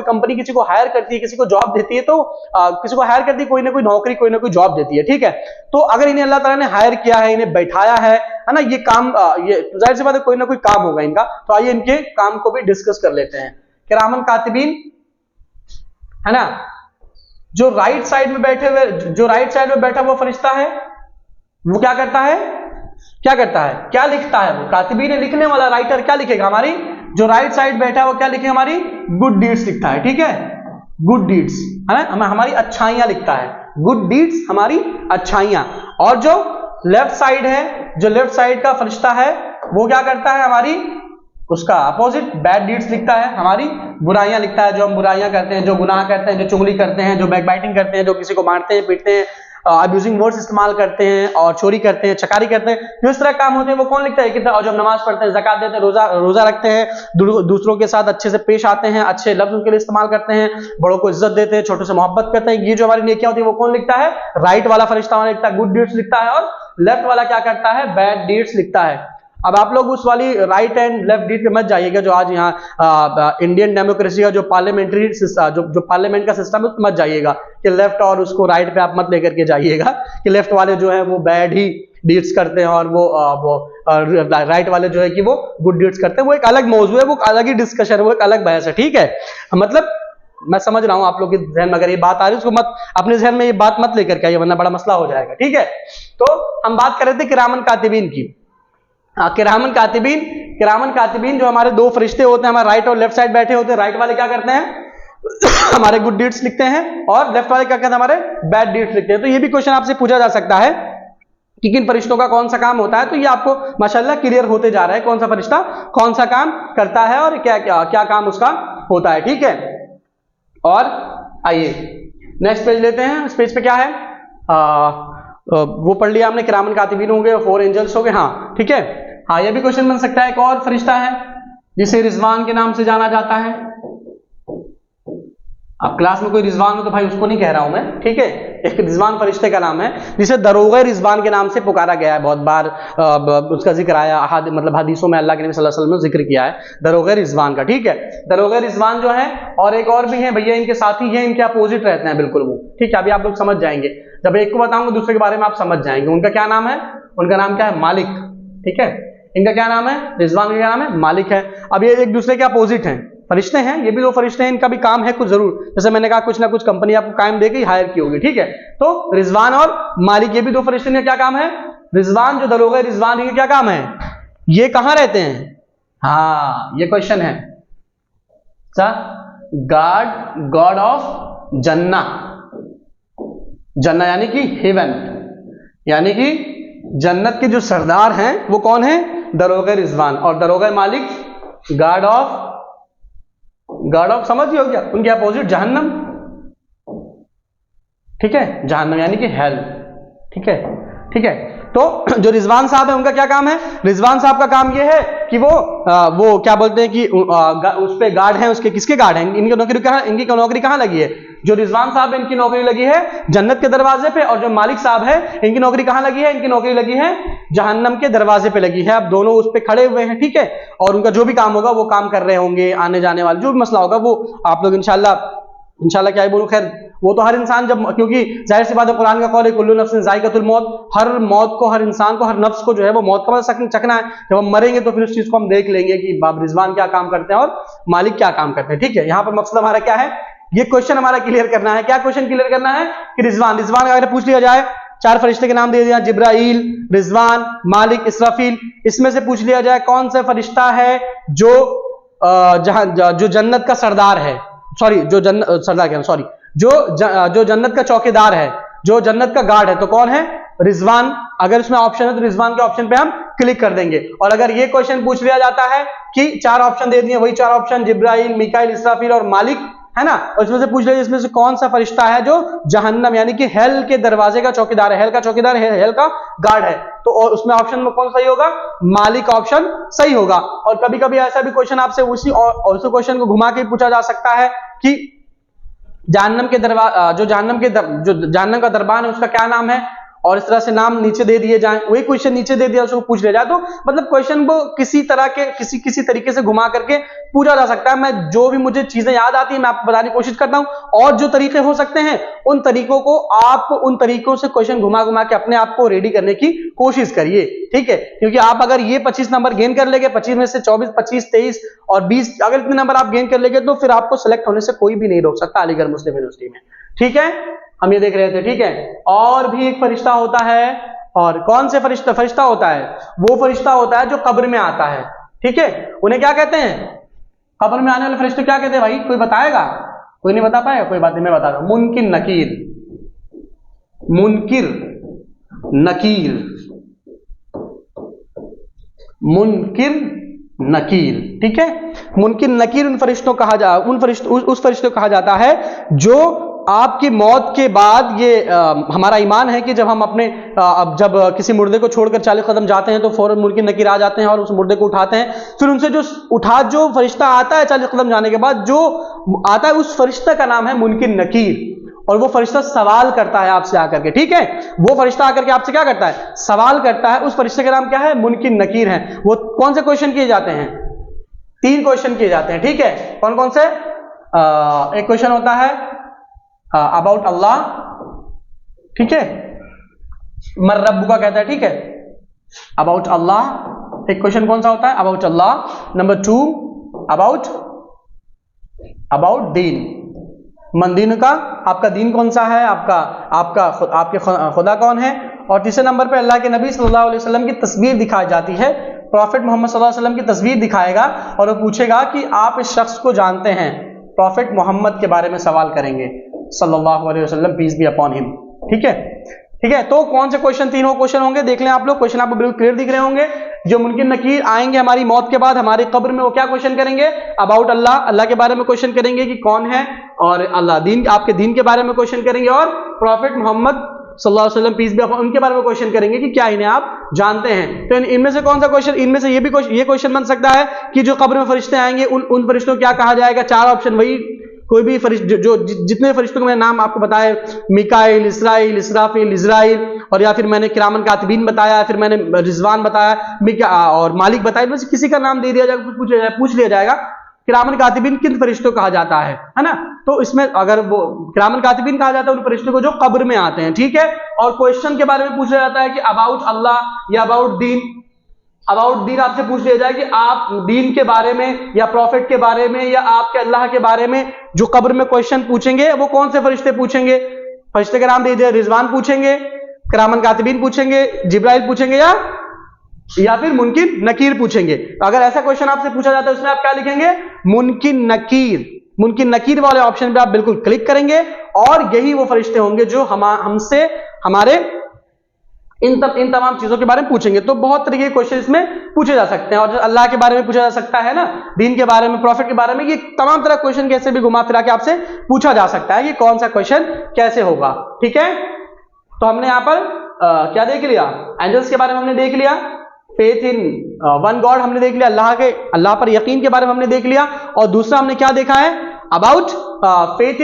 कंपनी किसी को हायर करती है, किसी को जॉब देती है, तो किसी को हायर करती है, कोई ना कोई नौकरी, कोई ना कोई जॉब देती है, ठीक है। तो अगर इन्हें अल्लाह ताला ने हायर किया है, इन्हें बैठाया है ना, ये काम, ये जाहिर सी बात है कोई ना कोई काम होगा इनका। तो आइए इनके काम को भी डिस्कस कर लेते हैं। किरामन कातिबीन, है ना, जो राइट साइड में बैठे हुए, जो राइट साइड में बैठा हुआ फरिश्ता है, वो क्या करता है, क्या करता है, क्या लिखता है? वो कातिबीन लिखने वाला, राइटर क्या लिखेगा? हमारी जो राइट साइड बैठा है वो क्या लिखेगा? हमारी गुड डीड्स लिखता है, ठीक है, गुड डीड्स, है ना, हमारी अच्छाइयां लिखता है, गुड डीड्स हमारी अच्छाइयां। और जो लेफ्ट साइड है, जो लेफ्ट साइड का फरिश्ता है, वो क्या करता है? हमारी उसका अपोजिट बैड डीड्स लिखता है, हमारी बुराइयां लिखता है, जो हम बुराइयां करते हैं, जो गुनाह करते हैं, जो चुगली करते हैं, जो बैकबाइटिंग करते हैं, जो किसी को मारते हैं, पीटते हैं, अब्यूजिंग वर्ड्स इस्तेमाल करते हैं, और चोरी करते हैं, चकारी करते हैं, जो इस तरह काम होते हैं वो कौन लिखता है? कितना। और जब नमाज पढ़ते हैं, ज़कात देते हैं, रोजा रखते हैं, दूसरों के साथ अच्छे से पेश आते हैं, अच्छे लफ्ज उनके लिए इस्तेमाल करते हैं, बड़ों को इज्जत देते हैं, छोटों से मोहब्बत करते हैं, ये जो हमारी नेकियां होती है वो कौन लिखता है? राइट वाला फरिश्ता हमारा लिखता है, गुड डीड्स लिखता है, और लेफ्ट वाला क्या करता है? बैड डीड्स लिखता है। अब आप लोग उस वाली राइट एंड लेफ्ट डीड पे मत जाइएगा, जो आज यहाँ इंडियन डेमोक्रेसी का जो पार्लियामेंट्री जो पार्लियामेंट का सिस्टम है उस मत जाइएगा कि लेफ्ट और उसको राइट पे आप मत लेकर के जाइएगा कि लेफ्ट वाले जो है वो बैड ही डीड्स करते हैं और वो राइट वाले जो है कि वो गुड डीड्स करते हैं। वो एक अलग मौजू है, वो अलग ही डिस्कशन है, वो एक अलग बहस है, ठीक है। मतलब मैं समझ रहा हूं आप लोग के जहन में अगर ये बात आ रही है, उसको मत अपने जहन में ये बात मत लेकर के आइए, वरना बड़ा मसला हो जाएगा, ठीक है। तो हम बात कर रहे थे किरामन कातिबीन की। किरामन कातिबीन जो हमारे दो फरिश्ते होते हैं, हमारे राइट और लेफ्ट साइड बैठे होते हैं। राइट वाले क्या करते हैं? हमारे गुड डीड्स लिखते हैं, और लेफ्ट वाले क्या करते हैं? हमारे बैड डीड्स लिखते हैं। तो ये भी क्वेश्चन आपसे पूछा जा सकता है कि किन फरिश्तों का कौन सा काम होता है। तो ये आपको माशाल्लाह क्लियर होते जा रहा है, कौन सा फरिश्ता कौन सा काम करता है और क्या क्या क्या काम उसका होता है, ठीक है। और आइए नेक्स्ट पेज लेते हैं। इस पेज पे क्या है? वो पढ़ लिया हमने, किरामन कातिबीन हो गए, 4 एंजल्स हो गए, हाँ ठीक है। हाँ, ये भी क्वेश्चन बन सकता है, एक और फरिश्ता है जिसे रिजवान के नाम से जाना जाता है। अब क्लास में कोई रिजवान हो तो भाई उसको नहीं कह रहा हूं मैं, ठीक है। एक रिजवान फरिश्ते का नाम है जिसे दरोगा रिजवान के नाम से पुकारा गया है, बहुत बार उसका जिक्र आया, मतलब हदीसों में अल्लाह के नबी सल्लल्लाहु अलैहि वसल्लम ने जिक्र किया है दरोगा रिजवान का, ठीक है। दरोगा रिजवान जो है, और एक और भी है भैया, इनके साथी हैं, इनके अपोजिट रहते हैं बिल्कुल वो, ठीक है। अभी आप लोग समझ जाएंगे, जब एक को बताऊंगा दूसरे के बारे में आप समझ जाएंगे। उनका क्या नाम है? उनका नाम क्या है? मालिक, ठीक है। इनका क्या नाम है? रिजवान का क्या नाम है? मालिक है। अब ये एक दूसरे के अपोजिट हैं, फरिश्ते हैं, ये भी दो फरिश्ते हैं, इनका भी काम है कुछ जरूर, जैसे मैंने कहा कुछ ना कुछ कंपनी आपको कायम देके हायर की होगी, ठीक है। तो रिजवान और मालिक ये भी दो फरिश्ते हैं, क्या काम है? रिजवान जो दरोगा रिजवान, ये क्या काम है? ये कहां रहते हैं? हाँ, ये क्वेश्चन है। गॉड ऑफ जन्ना, जन्ना यानी कि हेवन, यानी कि जन्नत के जो सरदार हैं वो कौन है? दरोगा रिजवान। और दरोगा मालिक गार्ड ऑफ समझ हो गया, उनके अपोजिट जहन्नम, ठीक है, जहन्नम यानी कि हेल, ठीक है, ठीक है। तो जो रिजवान साहब है उनका क्या काम है? रिजवान साहब का काम यह है कि वो क्या बोलते हैं कि उस पे गार्ड हैं, उसके किसके गार्ड हैं? इनकी नौकरी कहां लगी है? जो रिजवान साहब है इनकी नौकरी लगी है जन्नत के दरवाजे पे, और जो मालिक साहब है इनकी नौकरी कहां लगी है? इनकी नौकरी लगी है जहन्नम के दरवाजे पे लगी है। अब दोनों उस पे खड़े हुए हैं, ठीक है, और उनका जो भी काम होगा वो काम कर रहे होंगे, आने जाने वाले जो भी मसला होगा वो आप लोग इंशाल्लाह क्या बोलूं, खैर वो तो हर इंसान, जब क्योंकि जाहिर सी बात है कुरान का कौल है कुल्लु नफ्सिन ज़ाइक़तुल मौत, हर मौत को, हर इंसान को, हर नफ्स को जो है वो मौत का चखना है। जब हम मरेंगे तो फिर उस चीज को हम देख लेंगे कि बाब रिजवान क्या काम करते हैं और मालिक क्या काम करते हैं, ठीक है। यहाँ पर मकसद हमारा क्या है? ये क्वेश्चन हमारा क्लियर करना है। क्या क्वेश्चन क्लियर करना है? कि रिजवान का अगर पूछ लिया जाए, 4 फरिश्ते के नाम दे दिया, जिब्राइल, रिजवान, मालिक, इसराफील, इसमें से पूछ लिया जाए कौन सा फरिश्ता है जो जन्नत का सरदार है, जो जन्नत का चौकीदार है, जो जन्नत का गार्ड है, तो कौन है? रिजवान। अगर इसमें ऑप्शन है तो रिजवान के ऑप्शन पे हम क्लिक कर देंगे। और अगर ये क्वेश्चन पूछ लिया जाता है कि 4 ऑप्शन दे दिए, वही 4 ऑप्शन जिब्राइल, मीकाइल, इसराफील और मालिक, है ना, और इसमें से पूछ लिया इसमें से कौन सा फरिश्ता है जो जहन्नम यानी कि हेल के दरवाजे का चौकीदार है, हेल का चौकीदार है, हेल का गार्ड है, तो और उसमें ऑप्शन में कौन सही होगा? मालिक ऑप्शन सही होगा। और कभी कभी ऐसा भी क्वेश्चन आपसे उसी क्वेश्चन को घुमा के पूछा जा सकता है कि जहन्नम का दरबान है उसका क्या नाम है? और इस तरह से नाम नीचे दे दिए जाएं, वही क्वेश्चन नीचे दे दिया उसको पूछ लिया जाए, तो मतलब क्वेश्चन को किसी तरह के किसी तरीके से घुमा करके पूछा जा सकता है। मैं जो भी मुझे चीजें याद आती है मैं आपको बताने की कोशिश करता हूं, और जो तरीके हो सकते हैं उन तरीकों को आप उन तरीकों से क्वेश्चन घुमा घुमा के अपने आप को रेडी करने की कोशिश करिए, ठीक है। क्योंकि आप अगर ये 25 नंबर गेन कर लेंगे, 25 में से 24, 25, 23 और 20, अगर इतने नंबर आप गेन कर लेंगे तो फिर आपको सिलेक्ट होने से कोई भी नहीं रोक सकता अलीगढ़ मुस्लिम यूनिवर्सिटी में, ठीक है। हम ये देख रहे थे, ठीक है। और भी एक फरिश्ता होता है, और कौन से फरिश्ता होता है? वो फरिश्ता होता है जो कब्र में आता है, ठीक है। उन्हें क्या कहते हैं? कब्र में आने वाले फरिश्ते क्या कहते हैं भाई? कोई बताएगा? कोई नहीं बता पाएगा? कोई बात नहीं, मैं बता रहा हूं। मुनकिर नकीर, मुनकिर नकीर, मुनकिर नकीर, ठीक है। मुनकिर नकीर उस फरिश्ते को कहा जाता है जो आपकी मौत के बाद, ये हमारा ईमान है कि जब हम अपने जब किसी मुर्दे को छोड़कर 40 कदम जाते हैं तो फौरन मुनकिर नकीर आ जाते हैं और उस मुर्दे को उठाते हैं। फिर उनसे जो फरिश्ता आता है 40 कदम जाने के बाद, जो आता है उस फरिश्ते का नाम है मुनकिर नकीर, और वो फरिश्ता सवाल करता है आपसे आकर के, ठीक है। वो फरिश्ता आकर के आपसे क्या करता है? सवाल करता है। उस फरिश्ते का नाम क्या है? मुनकिर नकीर है। वो कौन से क्वेश्चन किए जाते हैं? 3 क्वेश्चन किए जाते हैं, ठीक है। कौन कौन से? एक क्वेश्चन होता है अबाउट अल्लाह, ठीक है, मर रब्बुका कहता है, ठीक है, अबाउट अल्लाह। एक क्वेश्चन कौन सा होता है? About Allah. नंबर 2 अबाउट दीन, मन दीन का, आपका दीन कौन सा है, आपके खुदा कौन है। और तीसरे नंबर पे अल्लाह के नबी सल्लल्लाहु अलैहि वसल्लम की तस्वीर दिखाई जाती है, प्रॉफिट मोहम्मद सल्लल्लाहु अलैहि वसल्लम की तस्वीर दिखाएगा और वो पूछेगा कि आप इस शख्स को जानते हैं। प्रॉफिट मोहम्मद के बारे में सवाल करेंगे सल्लल्लाहु अलैहि वसल्लम, पीस बी अपॉन हिम, ठीक है, ठीक है। तो कौन से क्वेश्चन? 3 क्वेश्चन होंगे, देख लें आप लोग। क्वेश्चन आपको बिल्कुल क्लियर दिख रहे होंगे। जो मुनकिर नकीर आएंगे हमारी मौत के बाद हमारी कब्र में, वो क्या क्वेश्चन करेंगे? अबाउट अल्लाह, अल्लाह के बारे में क्वेश्चन करेंगे कि कौन है, और अल्लाह दीन, आपके दीन के बारे में क्वेश्चन करेंगे, और प्रॉफिट मोहम्मद सल्लल्लाहु अलैहि वसल्लम पीस बी अपॉन उनके बारे में क्वेश्चन करेंगे कि क्या इन्हें आप जानते हैं। तो इनमें से कौन सा क्वेश्चन? इनमें से ये क्वेश्चन बन सकता है कि जो कब्र में फरिश्ते आएंगे उन फरिश्तों को क्या कहा जाएगा? 4 ऑप्शन, वही कोई भी फरिश्ते जितने फरिश्तों के मैंने नाम आपको बताए, मिकाइल, इसराइल, इसराफिल, इजराइल, और या फिर मैंने किरामन कातिबीन बताया, फिर मैंने रिजवान बताया और मालिक बताया, इनमें से किसी का नाम दे दिया जाएगा, पूछ लिया जाएगा किरामन कातिबीन किन फरिश्तों कहा जाता है ना। तो इसमें अगर वो किरामन कातिबीन कहा जाता है उन फरिश्तों को जो कब्र में आते हैं, ठीक है। और क्वेश्चन के बारे में पूछा जाता है कि अबाउट अल्लाह या अबाउट दीन। अबाउट दीन आपसे पूछ लिया जाए कि आप दीन के बारे में या प्रॉफिट के बारे में या आपके अल्लाह के बारे में जो कब्र में क्वेश्चन पूछेंगे वो कौन से फरिश्ते पूछेंगे? फरिश्ते का नाम दे दिया, रिजवान पूछेंगे, किरामन कातिबीन पूछेंगे, जिब्राइल पूछेंगे, या फिर मुनकिर नकीर पूछेंगे। अगर ऐसा क्वेश्चन आपसे पूछा जाता है उसमें आप क्या लिखेंगे? मुनकिर नकीर। मुनकिर नकीर वाले ऑप्शन पे आप बिल्कुल क्लिक करेंगे और यही वो फरिश्ते होंगे जो हमसे हमारे इन तमाम चीजों के बारे में पूछेंगे। तो बहुत तरीके के क्वेश्चन इसमें पूछे जा सकते हैं, और अल्लाह के बारे में पूछा जा सकता है ना, दीन के बारे में, प्रॉफिट के बारे में, ये तमाम तरह क्वेश्चन कैसे भी घुमा फिरा के आपसे पूछा जा सकता है कि कौन सा क्वेश्चन कैसे होगा, ठीक है। तो हमने यहां पर क्या देख लिया? एंजल्स के बारे में हमने देख लिया, फेथ इन वन गॉड हमने देख लिया, अल्लाह पर यकीन के बारे में हमने देख लिया, और दूसरा हमने क्या देखा है? About faith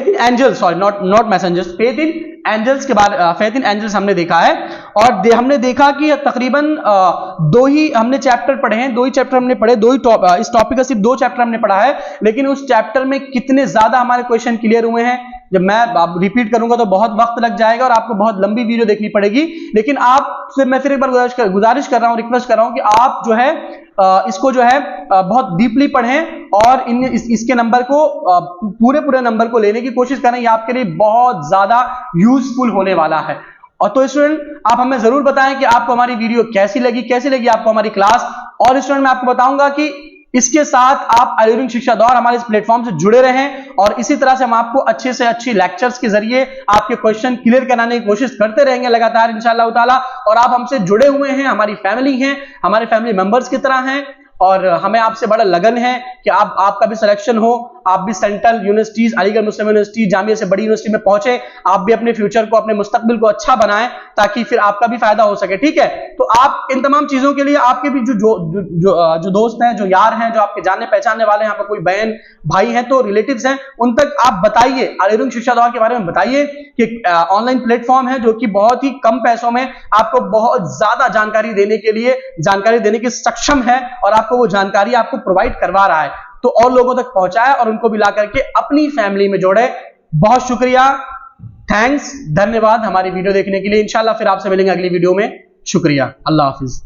in angels, sorry not messengers, faith in angels के बारे, फेथ इन एंजल्स हमने देखा है। और हमने देखा कि तकरीबन 2 ही हमने चैप्टर पढ़े हैं, 2 ही चैप्टर हमने पढ़े, इस टॉपिक का सिर्फ 2 चैप्टर हमने पढ़ा है, लेकिन उस चैप्टर में कितने ज्यादा हमारे क्वेश्चन क्लियर हुए हैं। जब मैं रिपीट करूंगा तो बहुत वक्त लग जाएगा और आपको बहुत लंबी वीडियो देखनी पड़ेगी, लेकिन आपसे मैं फिर एक बार गुजारिश कर रहा हूं, रिक्वेस्ट कर रहा हूं कि आप जो है इसको जो है बहुत डीपली पढ़ें और इसके नंबर को पूरे नंबर को लेने की कोशिश करें। ये आपके लिए बहुत ज्यादा यूजफुल होने वाला है। और तो स्टूडेंट आप हमें जरूर बताएं कि आपको हमारी वीडियो कैसी लगी आपको हमारी क्लास। और स्टूडेंट मैं आपको बताऊंगा कि इसके साथ आप अलीगढ़ शिक्षा दौर हमारे इस प्लेटफॉर्म से जुड़े रहें, और इसी तरह से हम आपको अच्छे से अच्छी लेक्चर्स के जरिए आपके क्वेश्चन क्लियर कराने की कोशिश करते रहेंगे लगातार इंशाअल्लाह ताला। और आप हमसे जुड़े हुए हैं, हमारी फैमिली हैं, हमारे फैमिली मेंबर्स की तरह हैं, और हमें आपसे बड़ा लगन है कि आपका भी सिलेक्शन हो, आप भी सेंट्रल यूनिवर्सिटीज, अलीगढ़ मुस्लिम यूनिवर्सिटी, जामिया से बड़ी यूनिवर्सिटी में पहुंचे, आप भी अपने फ्यूचर को, अपने मुस्तकबिल को अच्छा बनाएं ताकि फिर आपका भी फायदा हो सके। ठीक है, तो आप इन तमाम चीजों के लिए आपके भी जो दोस्त हैं, जो यार हैं, जो आपके जानने पहचानने वाले हैं, आपका कोई बहन भाई हैं, तो रिलेटिव्स हैं, उन तक आप बताइए, अलीरुंग शिक्षा दौर के बारे में बताइए कि ऑनलाइन प्लेटफॉर्म है जो कि बहुत ही कम पैसों में आपको बहुत ज्यादा जानकारी देने के सक्षम है और आपको वो जानकारी आपको प्रोवाइड करवा रहा है। तो और लोगों तक पहुंचाए और उनको भी ला करके अपनी फैमिली में जोड़े। बहुत शुक्रिया, थैंक्स, धन्यवाद हमारी वीडियो देखने के लिए। इंशाल्लाह फिर आपसे मिलेंगे अगली वीडियो में। शुक्रिया, अल्लाह हाफिज।